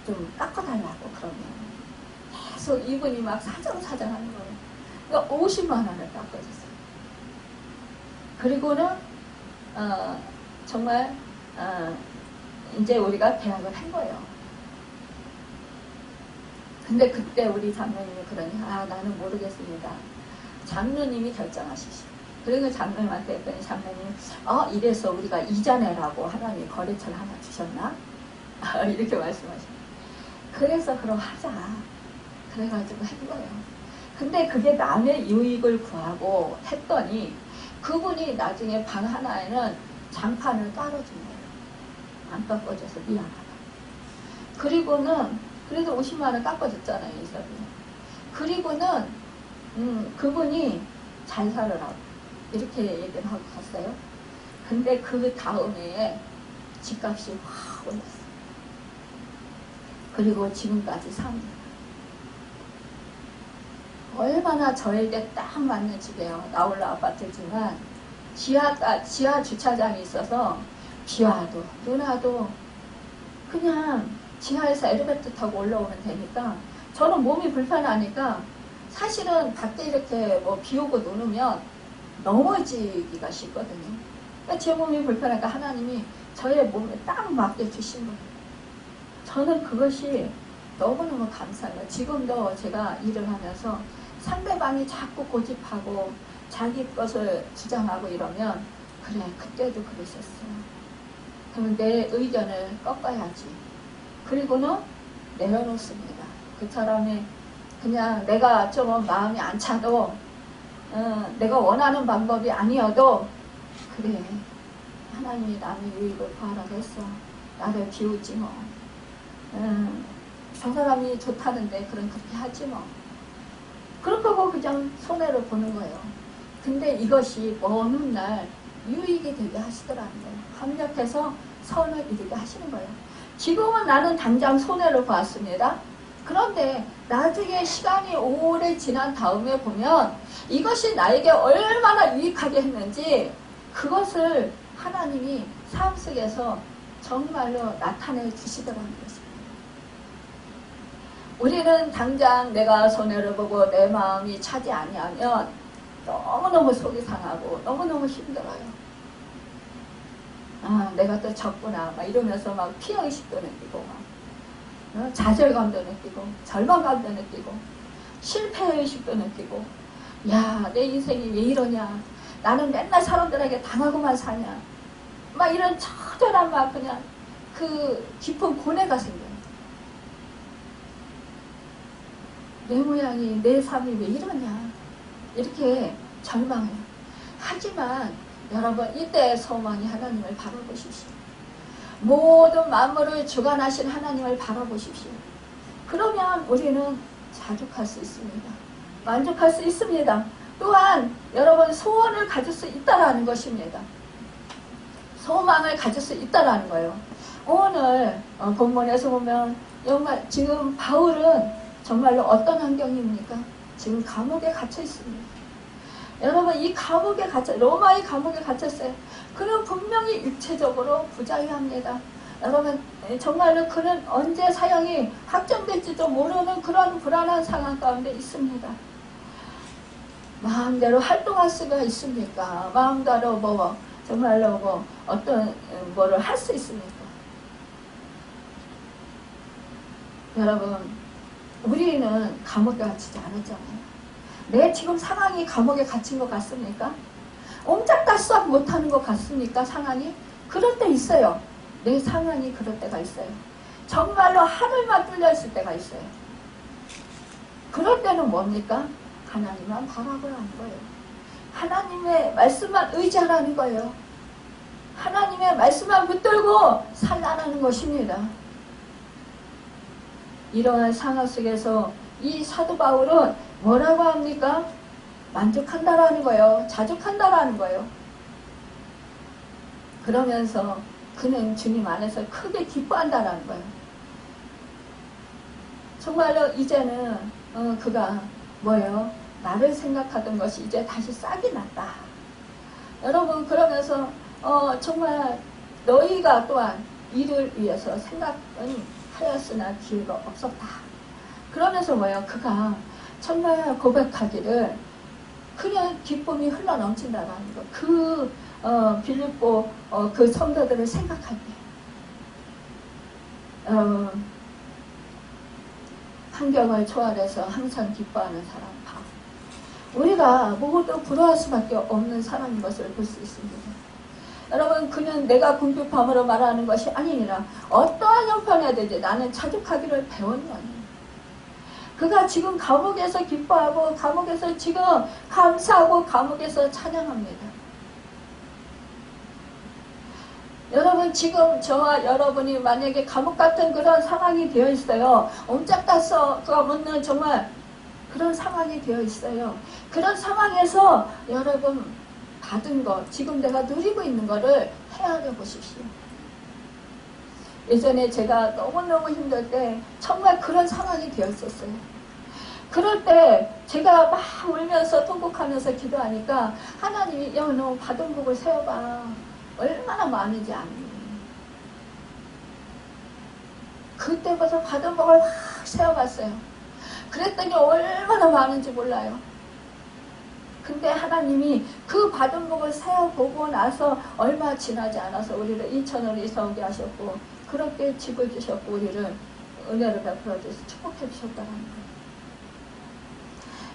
좀 깎아달라고 그러면 계속 이분이 막 사정하는 거예요. 그러니까 50만 원을 깎아줬어요. 그리고는 정말 이제 우리가 계약을 한 거예요. 근데 그때 우리 장로님이 그러니 나는 모르겠습니다. 장로님이 결정하시죠. 그리고 장로님한테 했더니 장로님 이래서 우리가 이자 내라고 하나님 거래처를 하나 주셨나? 이렇게 말씀하시죠. 그래서 그럼 하자. 그래가지고 한 거예요. 근데 그게 남의 유익을 구하고 했더니 그분이 나중에 방 하나에는 장판을 깔아준 거예요. 안 깎아줘서 미안하다. 그리고는 그래도 50만 원 깎아줬잖아요. 이 사람이. 그리고는 그분이 잘 살으라고 이렇게 얘기를 하고 갔어요. 근데 그 다음에 집값이 확 올랐어요. 그리고 지금까지 삽니다. 얼마나 저에게 딱 맞는 집이에요. 나홀로 아파트지만 지하 주차장이 있어서 비 와도 눈 와도 그냥 지하에서 엘리베이터 타고 올라오면 되니까 저는 몸이 불편하니까 사실은 밖에 이렇게 비 오고 눈 오면 넘어지기가 쉽거든요. 그러니까 제 몸이 불편하니까 하나님이 저의 몸에 딱 맞게 주신 거예요. 저는 그것이 너무너무 감사해요. 지금도 제가 일을 하면서 상대방이 자꾸 고집하고 자기 것을 주장하고 이러면 그래 그때도 그러셨어요. 그러면 내 의견을 꺾어야지. 그리고는 내려놓습니다. 그 사람이 그냥 내가 좀 마음이 안 차도 내가 원하는 방법이 아니어도 그래, 하나님이 남의 유익을 구하라고 했어. 나를 비우지 뭐. 저 사람이 좋다는데 그럼 그렇게 하지 뭐. 그렇게 하고 그냥 손해를 보는 거예요. 근데 이것이 먼 훗날 유익이 되게 하시더라는 거예요. 합력해서 선을 이루게 하시는 거예요. 지금은 나는 당장 손해를 보았습니다. 그런데 나중에 시간이 오래 지난 다음에 보면 이것이 나에게 얼마나 유익하게 했는지 그것을 하나님이 삶 속에서 정말로 나타내 주시더라는 것입니다. 우리는 당장 내가 손해를 보고 내 마음이 차지 아니하면 너무너무 속이 상하고 너무너무 힘들어요. 아, 내가 또 졌구나 막 이러면서 막 피해의식도 느끼고 막 좌절감도 느끼고 절망감도 느끼고 실패의식도 느끼고 야, 내 인생이 왜 이러냐, 나는 맨날 사람들에게 당하고만 사냐, 막 이런 처절한 막 그냥 그 깊은 고뇌가 생겨요. 내 모양이, 내 삶이 왜 이러냐, 이렇게 절망해요. 하지만 여러분, 이때 소망이 하나님을 바라보십시오. 모든 만물을 주관하신 하나님을 바라보십시오. 그러면 우리는 자족할 수 있습니다. 만족할 수 있습니다. 또한 여러분, 소원을 가질 수 있다라는 것입니다. 소망을 가질 수 있다라는 거예요. 오늘 본문에서 보면 정말 지금 바울은 정말로 어떤 환경입니까? 지금 감옥에 갇혀 있습니다. 여러분, 이 감옥에 갇혀, 로마의 감옥에 갇혔어요. 그는 분명히 육체적으로 부자유합니다. 여러분, 정말로 그는 언제 사형이 확정될지도 모르는 그런 불안한 상황 가운데 있습니다. 마음대로 활동할 수가 있습니까? 마음대로 정말로 어떤 뭐를 할 수 있습니까? 여러분, 우리는 감옥에 갇히지 않았잖아요. 내 지금 상황이 감옥에 갇힌 것 같습니까? 옴짝달싹 못하는 것 같습니까? 상황이? 그럴 때 있어요. 내 상황이 그럴 때가 있어요. 정말로 하늘만 뚫려 있을 때가 있어요. 그럴 때는 뭡니까? 하나님만 바라보라는 거예요. 하나님의 말씀만 의지하라는 거예요. 하나님의 말씀만 붙들고 살라는 것입니다. 이러한 상황 속에서 이 사도 바울은 뭐라고 합니까? 만족한다라는 거예요. 자족한다라는 거예요. 그러면서 그는 주님 안에서 크게 기뻐한다라는 거예요. 정말로 이제는 그가 뭐예요? 나를 생각하던 것이 이제 다시 싹이 났다. 여러분, 그러면서 정말 너희가 또한 이를 위해서 생각은 하였으나 기회가 없었다. 그러면서 뭐예요? 그가 정말 고백하기를 그냥 기쁨이 흘러넘친다는 거. 그 빌립보 그 성도들을 생각할 때 환경을 초월해서 항상 기뻐하는 사람 봐. 우리가 모두 부러워할 수밖에 없는 사람인 것을 볼 수 있습니다. 여러분, 그는 내가 궁핍함으로 말하는 것이 아니니라 어떠한 형편에든지 나는 자족하기를 배운 거니. 그가 지금 감옥에서 기뻐하고 감옥에서 지금 감사하고 감옥에서 찬양합니다. 여러분, 지금 저와 여러분이 만약에 감옥 같은 그런 상황이 되어 있어요. 옴짝달싹가 묻는 정말 그런 상황이 되어 있어요. 그런 상황에서 여러분 받은 것, 지금 내가 누리고 있는 거를 헤아려 보십시오. 예전에 제가 너무너무 힘들 때 정말 그런 상황이 되어 있었어요. 그럴 때 제가 막 울면서 통곡하면서 기도하니까 하나님이 야, 너 받은 복을 세어봐. 얼마나 많은지 아니. 그때부터 받은 복을 막 세어봤어요. 그랬더니 얼마나 많은지 몰라요. 근데 하나님이 그 받은 복을 세어보고 나서 얼마 지나지 않아서 우리를 인천으로 이사 오게 하셨고 그렇게 집을 주셨고 우리를 은혜를 베풀어 주셔서 축복해 주셨다는 거예요.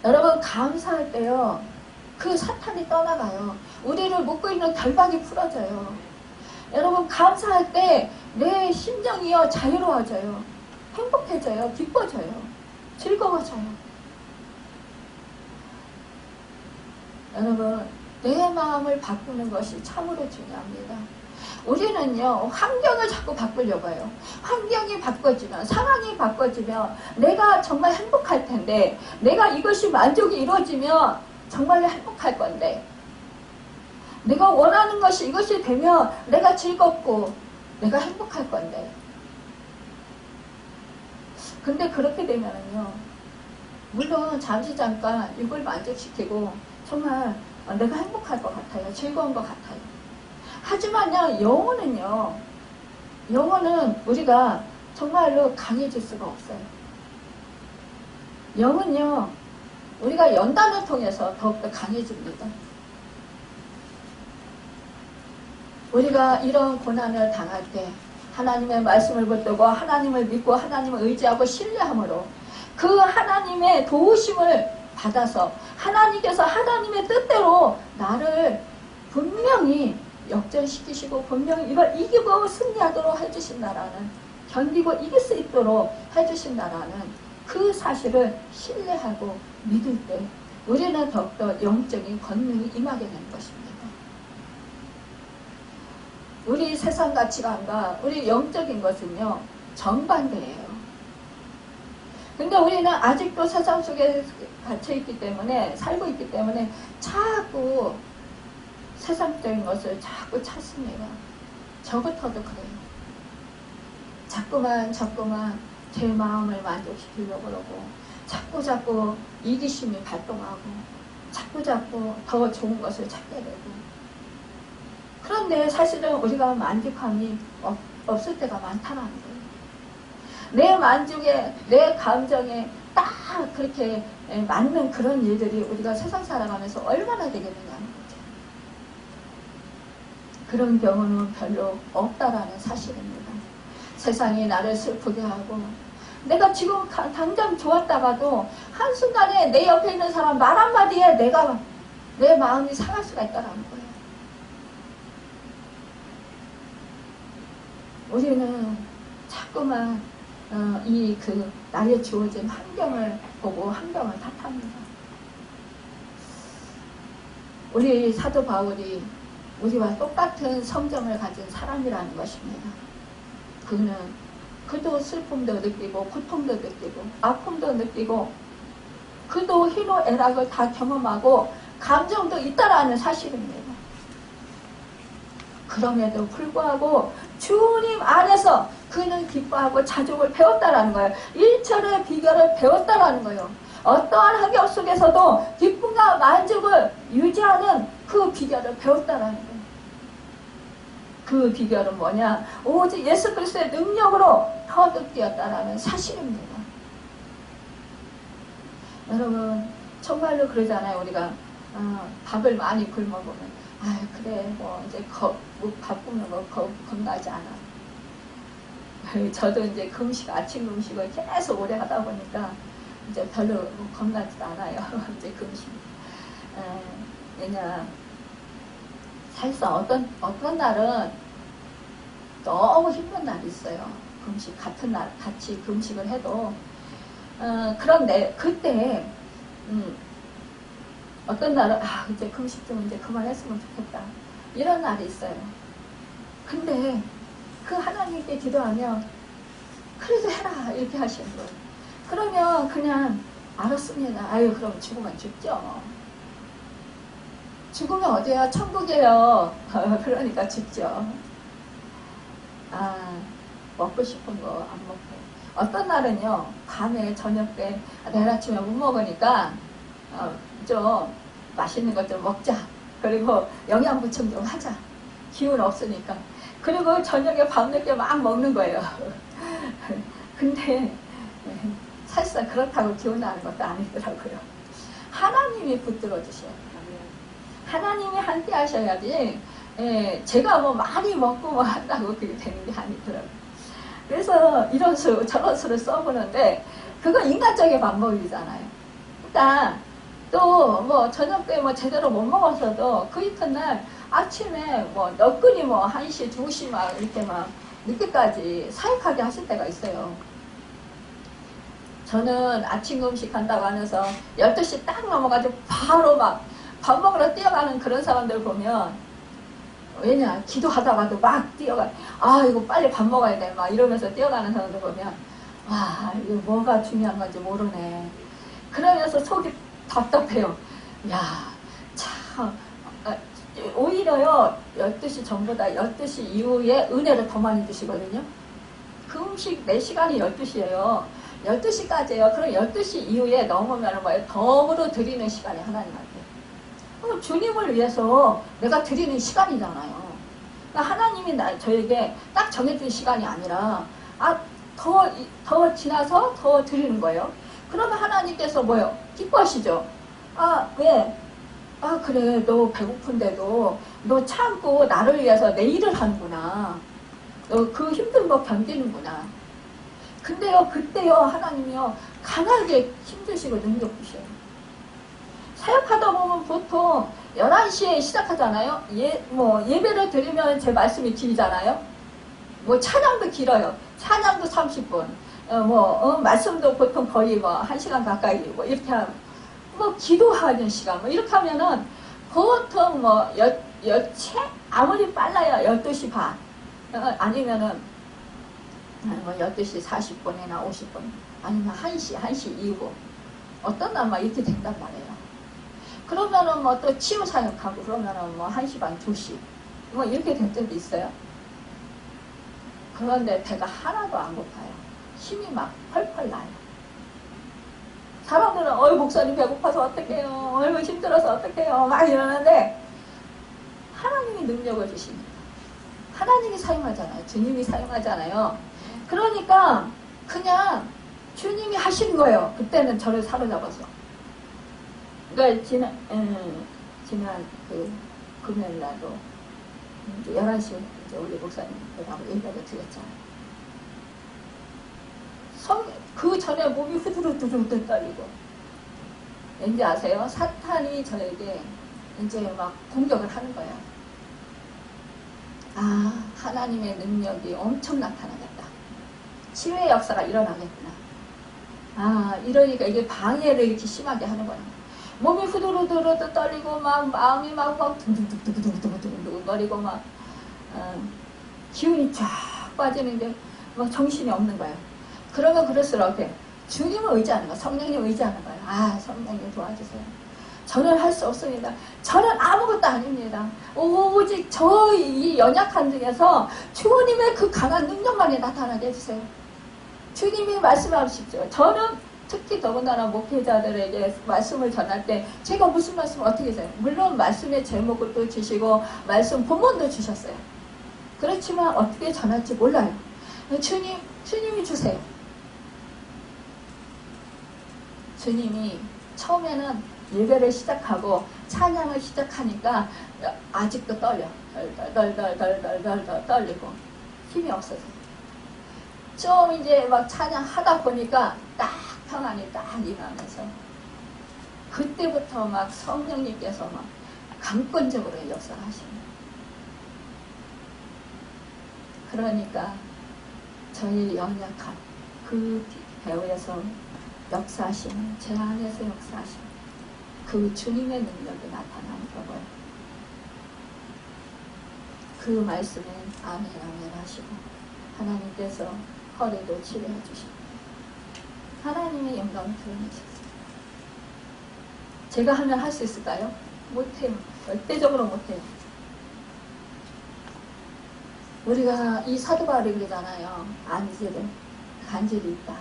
여러분, 감사할 때요, 그 사탄이 떠나가요. 우리를 묶고 있는 결박이 풀어져요. 여러분 감사할 때 내 심정이요 자유로워져요. 행복해져요. 기뻐져요. 즐거워져요. 여러분 내 마음을 바꾸는 것이 참으로 중요합니다. 우리는요 환경을 자꾸 바꾸려고 해요. 환경이 바꿔지면, 상황이 바꿔지면 내가 정말 행복할 텐데, 내가 이것이 만족이 이루어지면 정말로 행복할 건데, 내가 원하는 것이 이것이 되면 내가 즐겁고 내가 행복할 건데, 근데 그렇게 되면은요 물론 잠시 잠깐 이걸 만족시키고 정말 내가 행복할 것 같아요. 즐거운 것 같아요. 하지만요 영혼은 우리가 정말로 강해질 수가 없어요. 영은요 우리가 연단을 통해서 더욱더 강해집니다. 우리가 이런 고난을 당할 때 하나님의 말씀을 붙들고 하나님을 믿고 하나님을 의지하고 신뢰함으로 그 하나님의 도우심을 받아서 하나님께서 하나님의 뜻대로 나를 분명히 역전시키시고 분명히 이걸 이기고 승리하도록 해주신다라는, 견디고 이길 수 있도록 해주신다라는 그 사실을 신뢰하고 믿을 때 우리는 더욱더 영적인 권능이 임하게 되는 것입니다. 우리 세상 가치관과 우리 영적인 것은요 정반대예요. 근데 우리는 아직도 세상 속에 갇혀있기 때문에, 살고 있기 때문에 자꾸 세상적인 것을 자꾸 찾습니다. 저부터도 그래요. 자꾸만 제 마음을 만족시키려고 그러고 자꾸 이기심이 발동하고 자꾸 더 좋은 것을 찾게 되고, 그런데 사실은 우리가 만족함이 없을 때가 많다는 거예요. 내 만족에, 내 감정에 딱 그렇게 맞는 그런 일들이 우리가 세상 살아가면서 얼마나 되겠느냐는 거죠. 그런 경우는 별로 없다라는 사실입니다. 세상이 나를 슬프게 하고, 내가 지금 당장 좋았다가도 한순간에 내 옆에 있는 사람 말 한마디에 내 마음이 상할 수가 있다는 거예요. 우리는 자꾸만 나의 주어진 환경을 보고 환경을 탓합니다. 우리 사도 바울이 우리와 똑같은 성정을 가진 사람이라는 것입니다. 그도 슬픔도 느끼고 고통도 느끼고 아픔도 느끼고 그도 희노애락을 다 경험하고 감정도 있다라는 사실입니다. 그럼에도 불구하고 주님 안에서 그는 기뻐하고 자족을 배웠다라는 거예요. 일철의 비결을 배웠다라는 거예요. 어떠한 환경 속에서도 기쁨과 만족을 유지하는 그 비결을 배웠다라는 거예요. 그 비결은 뭐냐? 오직 예수 그리스도의 능력으로 터득되었다라는 사실입니다. 여러분 정말로 그러잖아요. 우리가 밥을 많이 굶어보면 그래 이제 바쁘면 겁나지 않아. 저도 이제 아침 금식을 계속 오래 하다 보니까 이제 별로 겁나지도 않아요. 이제 금식. 왜냐 사실상 어떤 날은 너무 힘든 날이 있어요. 금식 같은 날 같이 금식을 해도 그런데 그때 어떤 날은 이제 금식 좀 이제 그만했으면 좋겠다 이런 날이 있어요. 근데 그 하나님께 기도하면 그래도 해라 이렇게 하시는 거예요. 그러면 그냥 알았습니다. 그럼 죽으면 죽죠. 죽으면 어디야? 천국이에요. 그러니까 죽죠. 먹고 싶은 거 안 먹고. 어떤 날은요 밤에 저녁 때 내일 아침에 못 먹으니까 좀 맛있는 것 좀 먹자. 그리고 영양 보충 좀 하자. 기운 없으니까. 그리고 저녁에 밤늦게 막 먹는 거예요. 근데 사실상 그렇다고 기운 나는 것도 아니더라고요. 하나님이 붙들어 주셔야 돼요. 하나님이 함께 하셔야지 제가 많이 먹고 한다고 그게 되는 게 아니더라고요. 그래서 이런 수 저런 수를 써보는데 그건 인간적인 방법이잖아요. 일단 또 저녁 때 제대로 못 먹었어도 그 이튿날 아침에 뭐 너끈히 뭐 1시, 2시 막 이렇게 막 늦게까지 사역하게 하실 때가 있어요. 저는 아침 음식 한다고 하면서 12시 딱 넘어가지고 바로 막 밥 먹으러 뛰어가는 그런 사람들 보면, 왜냐, 기도하다가도 막 뛰어가, 아, 이거 빨리 밥 먹어야 돼, 막 이러면서 뛰어가는 사람들 보면, 와, 이거 뭐가 중요한 건지 모르네. 그러면서 속이 답답해요. 야, 참, 오히려요, 12시 전보다 12시 이후에 은혜를 더 많이 주시거든요. 그 음식 4시간이 12시예요. 12시까지예요. 그럼 12시 이후에 넘으면 뭐예요? 덤으로 드리는 시간이 하나님한테. 주님을 위해서 내가 드리는 시간이잖아요. 그러니까 하나님이 저에게 딱 정해준 시간이 아니라, 더 지나서 더 드리는 거예요. 그러면 하나님께서 뭐예요? 기뻐하시죠? 왜? 그래, 너 배고픈데도 너 참고 나를 위해서 내 일을 하는구나. 너 그 힘든 거 견디는구나. 근데요, 그때요, 하나님이요, 강하게 힘주시고 능력 주셔요. 사역하다 보면 보통 11시에 시작하잖아요. 예배를 드리면 제 말씀이 길잖아요. 뭐 찬양도 길어요. 찬양도 30분. 말씀도 보통 거의 뭐 1시간 가까이 뭐 이렇게 하면, 뭐 기도하는 시간 뭐 이렇게 하면은 보통 뭐 여채 아무리 빨라야 12시 반 아니면은 뭐 12시 40분이나 50분 아니면 1시 이후 어떤 날 막 이렇게 된단 말이에요. 그러면은 뭐 또 치유 사역하고 그러면은 뭐 1시 반 2시 뭐 이렇게 된 적도 있어요. 그런데 배가 하나도 안 고파요. 힘이 막 펄펄 나요. 사람들은 목사님 배고파서 어떡해요, 힘들어서 어떡해요 막 이러는데 하나님이 능력을 주십니다. 하나님이 사용하잖아요. 주님이 사용하잖아요. 그러니까 그냥 주님이 하신 거예요. 그때는 저를 사로잡아서. 그러니까 지난 그 금요일날도 11시 이제 우리 목사님들하고 얘기를 드렸잖아요. 그 전에 몸이 후두루두루 떨리고. 왠지 아세요? 사탄이 저에게 이제 막 공격을 하는 거예요. 하나님의 능력이 엄청 나타나겠다. 치유의 역사가 일어나겠구나. 이러니까 이게 방해를 이렇게 심하게 하는 거예요. 몸이 후두루두루 떨리고 막 마음이 막 둥둥둥둥둥둥둥 거리고 막 기운이 쫙 빠지는데 막 정신이 없는 거예요. 그러면 그럴수록 이렇게 주님을 의지하는 거예요. 성령님 의지하는 거예요. 성령님 도와주세요. 저는 할 수 없습니다. 저는 아무것도 아닙니다. 오직 저희 연약한 중에서 주님의 그 강한 능력만이 나타나게 해주세요. 주님이 말씀하십시오. 저는 특히 더군다나 목회자들에게 말씀을 전할 때 제가 무슨 말씀을 어떻게 해요? 물론 말씀의 제목을 또 주시고 말씀 본문도 주셨어요. 그렇지만 어떻게 전할지 몰라요. 주님이 주세요. 주님이 처음에는 예배를 시작하고 찬양을 시작하니까 아직도 떨려. 덜덜덜덜덜덜 떨리고 힘이 없어서 좀 이제 막 찬양하다 보니까 딱 평안이 딱 임하면서 그때부터 막 성령님께서 막 강권적으로 역사하십니다. 그러니까 저희 연약한 그 배후에서 역사하시는, 제 안에서 역사하시는 그 주님의 능력이 나타나는 거고요. 그 말씀에 아멘 하시고 하나님께서 허리도 치료해 주시고 하나님의 영광을 드러내셨어요. 제가 하면 할 수 있을까요? 못해요. 절대적으로 못해요. 우리가 이 사도 바울이 그러잖아요. 간질이 있다.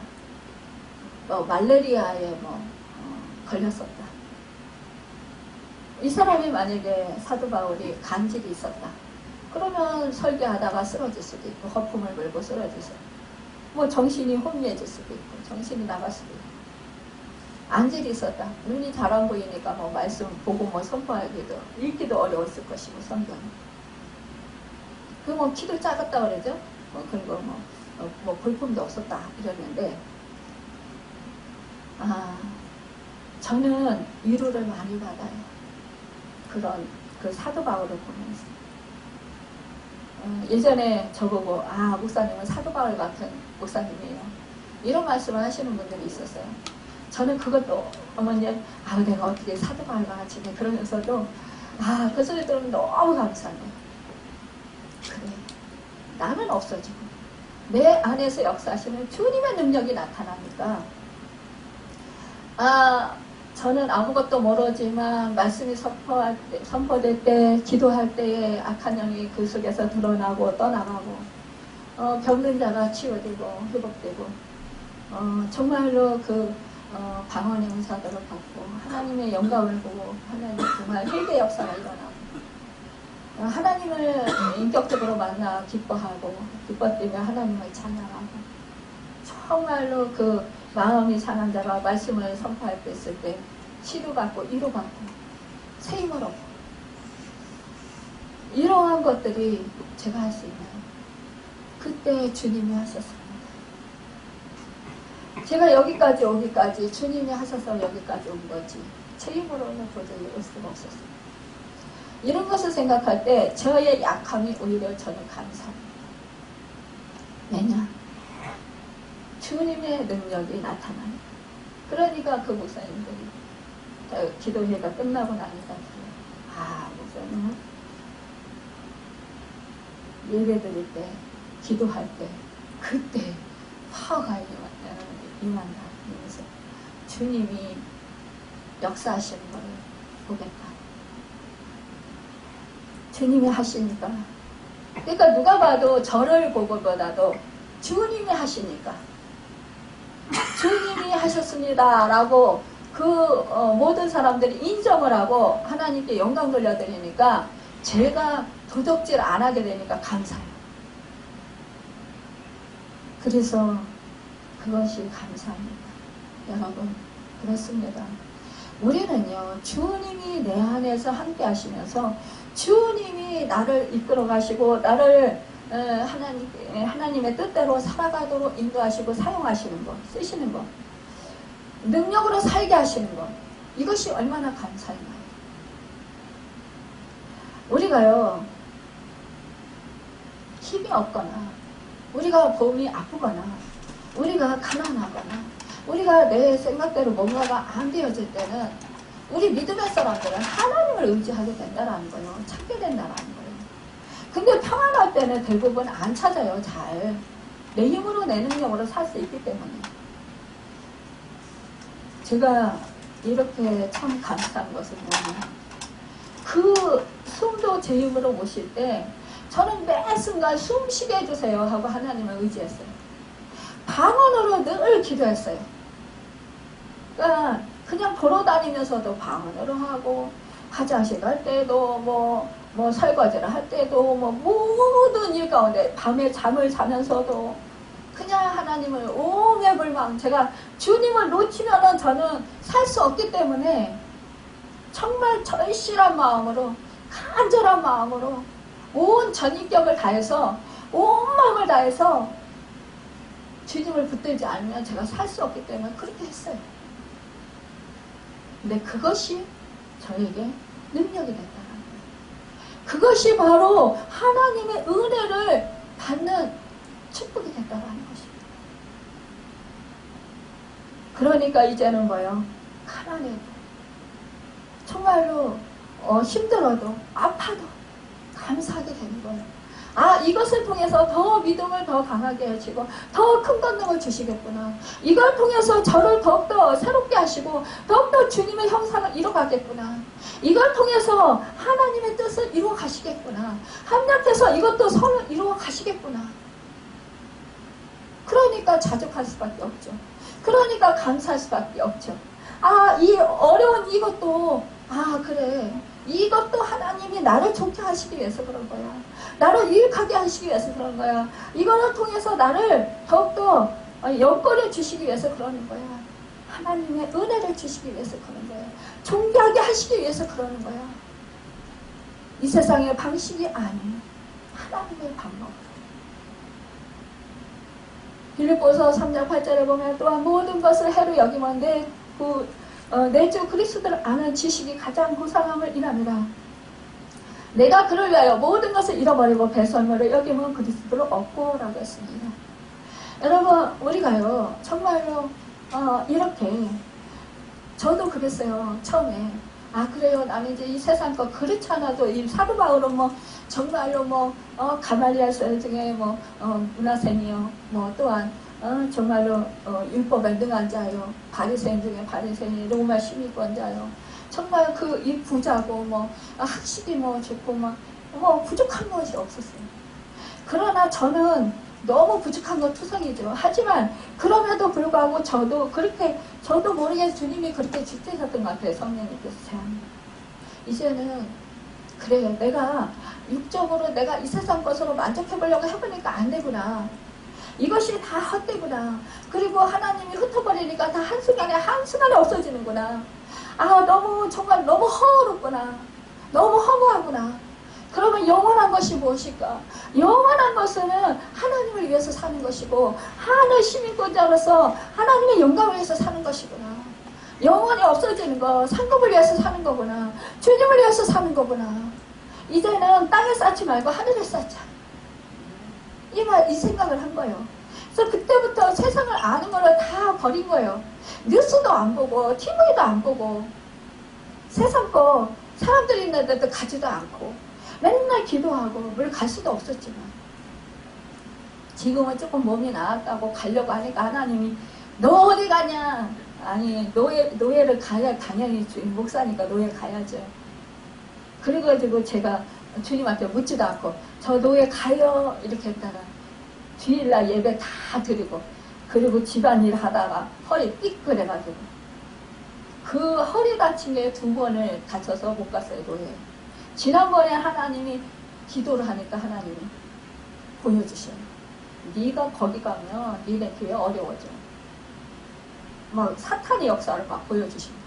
말레리아에 걸렸었다. 이 사람이 만약에 사도 바울이 간질이 있었다. 그러면 설교하다가 쓰러질 수도 있고 허풍을 물고 쓰러질 수도 있고 정신이 혼미해질 수도 있고 정신이 나갈 수도 있고 안질이 있었다. 눈이 잘 안 보이니까 말씀 보고 선포하기도 읽기도 어려웠을 것이고 성경은 키도 작았다 그러죠. 그리고 볼품도 없었다 이러는데 저는 위로를 많이 받아요. 그런 그 사도 바울을 보면서 예전에 저보고 목사님은 사도 바울 같은 목사님이에요. 이런 말씀을 하시는 분들이 있었어요. 저는 그것도 어머님 내가 어떻게 사도 바울과 같이 돼. 그러면서도 그 소리 들으면 너무 감사해요. 그래, 나는 없어지고 내 안에서 역사하시는 주님의 능력이 나타나니까 저는 아무것도 모르지만 말씀이 선포될 때, 기도할 때에 악한 영이 그 속에서 드러나고 떠나가고 병든 자가 치유되고 회복되고 정말로 그 방언의 은사들을 받고 하나님의 영광을 보고 하나님 정말 회개 역사가 일어나고 하나님을 인격적으로 만나 기뻐하고 기뻐되며 하나님을 찬양하고 정말로 그 마음이 상한 자가 말씀을 선포할 때 있을 때 치료받고 위로받고 세임을 얻고 이러한 것들이 제가 할 수 있나요? 그때 주님이 하셨습니다. 제가 여기까지 오기까지 주님이 하셔서 여기까지 온 거지 제 힘으로는 도저히 올 수가 없었어요. 이런 것을 생각할 때 저의 약함이 오히려 저는 감사합니다. 왜냐? 주님의 능력이 나타나요. 그러니까 그 목사님들이 기도회가 끝나고 나니까 목사님은 예배 드릴 때 기도할 때 그때 화가 임한다. 그래서 주님이 역사하시는 것을 보겠다. 주님이 하시니까 그러니까 누가 봐도 저를 보고보다도 주님이 하시니까 주님이 하셨습니다 라고 그 모든 사람들이 인정을 하고 하나님께 영광 돌려드리니까 제가 도적질 안 하게 되니까 감사해요. 그래서 그것이 감사합니다. 여러분 그렇습니다. 우리는요 주님이 내 안에서 함께 하시면서 주님이 나를 이끌어 가시고 나를 하나님의 뜻대로 살아가도록 인도하시고 사용하시는 것, 쓰시는 것, 능력으로 살게 하시는 것, 이것이 얼마나 감사한가요? 우리가요 힘이 없거나 우리가 몸이 아프거나 우리가 가난하거나 우리가 내 생각대로 뭔가가 안 되어질 때는 우리 믿음의 사람들은 하나님을 의지하게 된다라는 거예요. 찾게 된다라는 거예요. 근데 평안할 때는 대부분 안 찾아요. 잘. 내 힘으로 내 능력으로 살 수 있기 때문에. 제가 이렇게 참 감사한 것은 뭐냐면 그 숨도 제 힘으로 못 쉴 때 저는 매 순간 숨 쉬게 해주세요 하고 하나님을 의지했어요. 방언으로 늘 기도했어요. 그러니까 그냥 걸어 다니면서도 방언으로 하고 화장실 갈 때도 뭐 설거지를 할 때도 모든 일 가운데 밤에 잠을 자면서도 그냥 하나님을 오매불망 제가 주님을 놓치면은 저는 살 수 없기 때문에 정말 절실한 마음으로 간절한 마음으로 온 전인격을 다해서 온 마음을 다해서 주님을 붙들지 않으면 제가 살 수 없기 때문에 그렇게 했어요. 근데 그것이 저에게 능력이 됐다는 거예요. 그것이 바로 하나님의 은혜를 받는 축복이 됐다는 것입니다. 그러니까 이제는 뭐요? 가난해도 정말로 힘들어도 아파도 감사하게 되는 거예요. 이것을 통해서 더 믿음을 더 강하게 해주시고 더 큰 권능을 주시겠구나. 이걸 통해서 저를 더욱더 새롭게 하시고 더욱더 주님의 형상을 이뤄가겠구나. 이걸 통해서 하나님의 뜻을 이루어 가시겠구나. 합력해서 이것도 선을 이루어 가시겠구나. 그러니까 자족할 수밖에 없죠. 그러니까 감사할 수밖에 없죠. 이 어려운 이것도 그래. 이것도 하나님이 나를 좋게 하시기 위해서 그런 거야. 나를 유익하게 하시기 위해서 그런 거야. 이거를 통해서 나를 더욱더 연결해 주시기 위해서 그러는 거야. 하나님의 은혜를 주시기 위해서 그런 거야. 존귀하게 하시기 위해서 그러는 거야. 이 세상의 방식이 아닌 하나님의 방법. 빌립보서 3장 8절에 보면 또한 모든 것을 해로 여기면 내 주 그리스도를 아는 지식이 가장 고상함을 인함이라. 내가 그를 위하여 모든 것을 잃어버리고 배설물을 여기면 그리스도를 얻고 라고 했습니다. 여러분 우리가요 정말로 이렇게 저도 그랬어요. 처음에 그래요 나는 이제 이 세상 거 그렇지 않아도 이 사도 바울은 뭐 정말로 뭐 가말리엘 중에 뭐 문하생이요 뭐 또한 정말로 율법에 능한 자요 바리새인 중에 바리새인이 로마 시민권자요 정말 그 이 부자고 뭐 학식이 뭐 좋고 뭐 부족한 것이 없었어요. 그러나 저는 너무 부족한 것 투성이죠. 하지만 그럼에도 불구하고 저도 모르게 주님이 그렇게 지키셨던 것 같아요. 성령님께서 제안을. 이제는 그래 내가 육적으로 내가 이 세상 것으로 만족해보려고 해보니까 안 되구나. 이것이 다 헛되구나. 그리고 하나님이 흩어버리니까 다 한순간에 없어지는구나. 너무 정말 너무 허물었구나. 너무 허무하구나. 그러면 영원한 것이 무엇일까? 영원한 것은 하나님을 위해서 사는 것이고 하늘 시민권자로서 하나님의 영광을 위해서 사는 것이구나. 영원히 없어지는 거 상급을 위해서 사는 거구나. 주님을 위해서 사는 거구나. 이제는 땅에 쌓지 말고 하늘에 쌓자. 이 생각을 한 거예요. 그래서 그때부터 세상을 아는 거를 다 버린 거예요. 뉴스도 안 보고 TV도 안 보고 세상 거 사람들이 있는 데도 가지도 않고 맨날 기도하고 물 갈 수도 없었지만 지금은 조금 몸이 나았다고 가려고 하니까 하나님이 너 어디 가냐. 아니 노예를 가야 당연히 주인 목사니까 노예 가야죠. 그래가지고 제가 주님한테 묻지도 않고 저 노예 가요 이렇게 했다가 주일날 예배 다 드리고 그리고 집안일 하다가 허리 삐끗해가지고 그 허리 다친 게 2번을 다쳐서 못 갔어요. 노예. 지난번에 하나님이 기도를 하니까 하나님이 보여주셔요. 네가 거기 가면 니네 교회 어려워져. 막 사탄의 역사를 막 보여주십니다.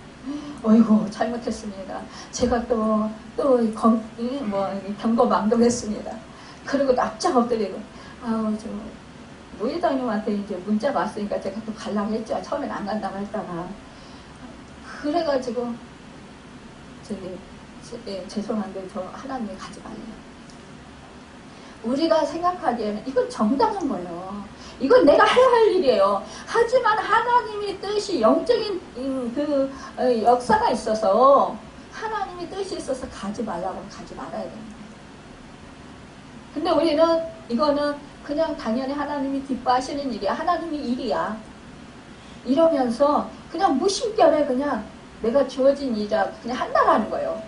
어이구 잘못했습니다. 제가 또 경거망동했습니다. 그리고 납작 엎드리고 저 노예장님한테 이제 문자가 왔으니까 제가 또 가려고 했죠. 처음엔 안 간다고 했다가 그래가지고 죄송한데 저 하나님이 가지 말래요. 우리가 생각하기에는 이건 정당한 거예요. 이건 내가 해야 할 일이에요. 하지만 하나님의 뜻이 영적인 그 역사가 있어서 하나님의 뜻이 있어서 가지 말라고 가지 말아야 됩니다. 근데 우리는 이거는 그냥 당연히 하나님이 기뻐하시는 일이야. 하나님의 일이야. 이러면서 그냥 무심결에 그냥 내가 주어진 일이라 그냥 한다라는 거예요.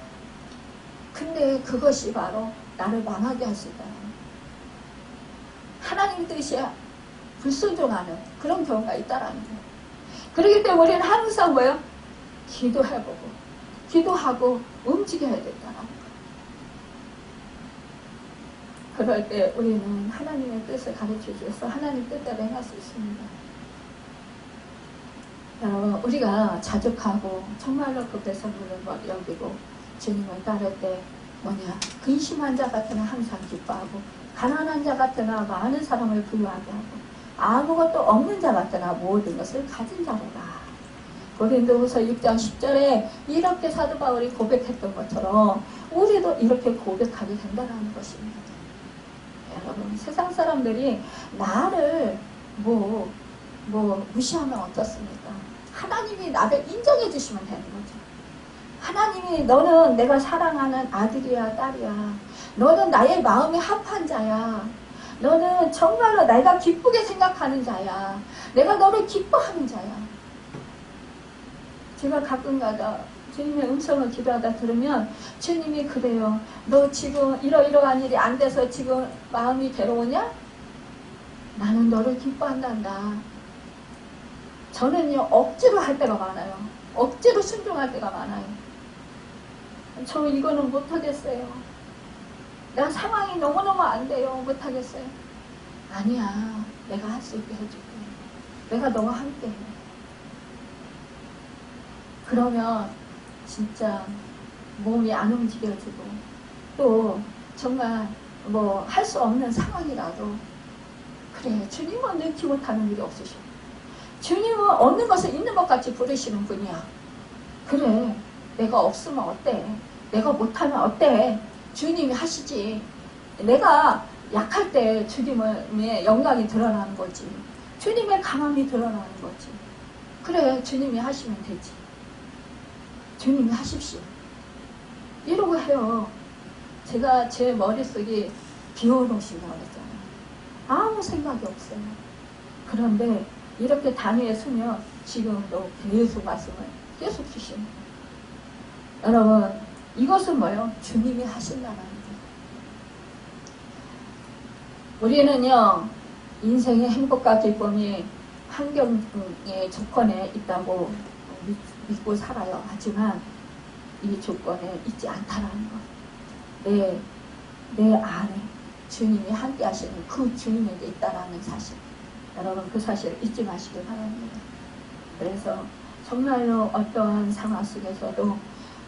근데 그것이 바로 나를 망하게 할 수 있다. 하나님의 뜻이야. 불순종하는 그런 경우가 있다라는 거예요. 그렇기 때문에 우리는 항상 뭐예요? 기도해보고 기도하고 움직여야 된다라는 거예요. 그럴 때 우리는 하나님의 뜻을 가르쳐 주셔서 하나님 뜻대로 행할 수 있습니다. 여러분 우리가 자족하고 정말로 그 배설물을 여기고 주님을 따를 때 뭐냐 근심한 자 같으나 항상 기뻐하고 가난한 자 같으나 많은 사람을 부유하게 하고 아무것도 없는 자 같으나 모든 것을 가진 자로다. 고린도후서 6장 10절에 이렇게 사도 바울이 고백했던 것처럼 우리도 이렇게 고백하게 된다는 것입니다. 여러분 세상 사람들이 나를 무시하면 어떻습니까? 하나님이 나를 인정해 주시면 되는 거죠. 하나님이 너는 내가 사랑하는 아들이야 딸이야. 너는 나의 마음에 합한 자야. 너는 정말로 내가 기쁘게 생각하는 자야. 내가 너를 기뻐하는 자야. 제가 가끔가다 주님의 음성을 기도하다 들으면 주님이 그래요. 너 지금 이러이러한 일이 안 돼서 지금 마음이 괴로우냐? 나는 너를 기뻐한단다. 저는요 억지로 할 때가 많아요. 억지로 순종할 때가 많아요. 저 이거는 못하겠어요. 나 상황이 너무너무 안 돼요. 못하겠어요. 아니야. 내가 할 수 있게 해줄게. 내가 너와 함께 해. 그러면 진짜 몸이 안 움직여지고 또 정말 할 수 없는 상황이라도 그래 주님은 넣지 못하는 일이 없으셔. 주님은 없는 것을 있는 것 같이 부르시는 분이야. 그래 내가 없으면 어때? 내가 못하면 어때? 주님이 하시지. 내가 약할 때 주님의 영광이 드러나는 거지. 주님의 강함이 드러나는 거지. 그래, 주님이 하시면 되지. 주님이 하십시오. 이러고 해요. 제가 제 머릿속이 비워놓으신다고 했잖아요. 아무 생각이 없어요. 그런데 이렇게 단위에 서면 지금도 계속 말씀을 계속 주시는 거예요. 여러분, 이것은 뭐예요? 주님이 하신다는 거예요. 우리는요, 인생의 행복과 기쁨이 환경의 조건에 있다고 믿고 살아요. 하지만 이 조건에 있지 않다라는 것. 내 안에 주님이 함께 하시는 그 주님에게 있다라는 사실. 여러분, 그 사실을 잊지 마시길 바랍니다. 그래서 정말로 어떠한 상황 속에서도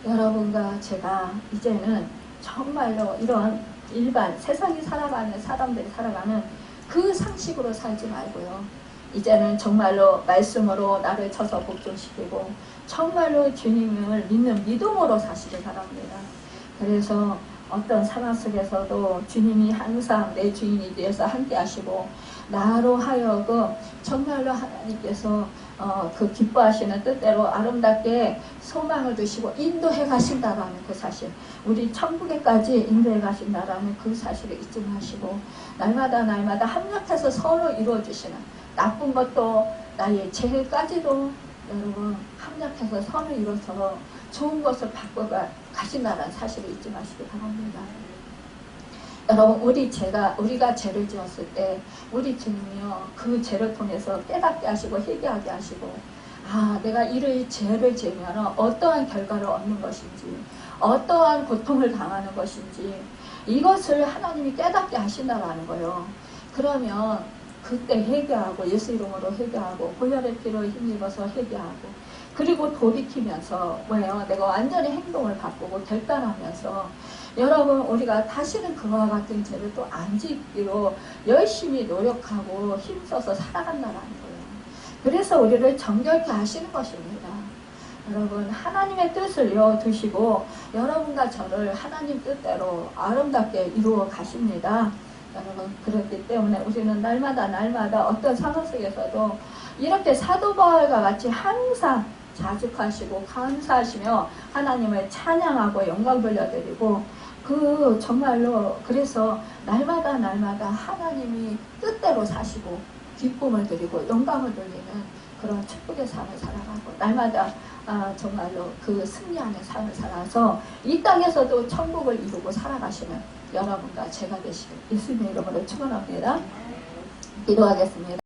여러분과 제가 이제는 정말로 이런 일반 세상이 살아가는 사람들이 살아가는 그 상식으로 살지 말고요. 이제는 정말로 말씀으로 나를 쳐서 복종시키고 정말로 주님을 믿는 믿음으로 사시길 바랍니다. 그래서 어떤 상황 속에서도 주님이 항상 내 주인이 되어서 함께 하시고 나로 하여금 정말로 하나님께서 그 기뻐하시는 뜻대로 아름답게 소망을 두시고 인도해 가신다라는 그 사실, 우리 천국에까지 인도해 가신다라는 그 사실을 잊지 마시고 날마다 합력해서 서로 이루어 주시는 나쁜 것도 나의 죄까지도 여러분 합력해서 서로 이루어서 좋은 것을 바꿔가 가신다는 사실을 잊지 마시기 바랍니다. 여러분, 우리가 죄를 지었을 때 우리 주님이요 그 죄를 통해서 깨닫게 하시고 회개하게 하시고 내가 이를 죄를 지으면 어떠한 결과를 얻는 것인지 어떠한 고통을 당하는 것인지 이것을 하나님이 깨닫게 하신다는 거예요. 그러면 그때 회개하고 예수 이름으로 회개하고 보혈의 피로 힘입어서 회개하고 그리고 돌이키면서 뭐예요? 내가 완전히 행동을 바꾸고 결단하면서 여러분 우리가 다시는 그와 같은 죄를 또 안 짓기로 열심히 노력하고 힘써서 살아간다는 거예요. 그래서 우리를 정결케 하시는 것입니다. 여러분, 하나님의 뜻을 이어두시고 여러분과 저를 하나님 뜻대로 아름답게 이루어 가십니다. 여러분, 그렇기 때문에 우리는 날마다 어떤 상황 속에서도 이렇게 사도 바울과 같이 항상 자축하시고 감사하시며 하나님을 찬양하고 영광 돌려드리고 정말로 그래서 날마다 하나님이 뜻대로 사시고 기쁨을 드리고 영광을 돌리는 그런 축복의 삶을 살아가고 날마다 정말로 그 승리하는 삶을 살아서 이 땅에서도 천국을 이루고 살아가시는 여러분과 제가 되시길 예수님의 이름으로 축원합니다. 기도하겠습니다.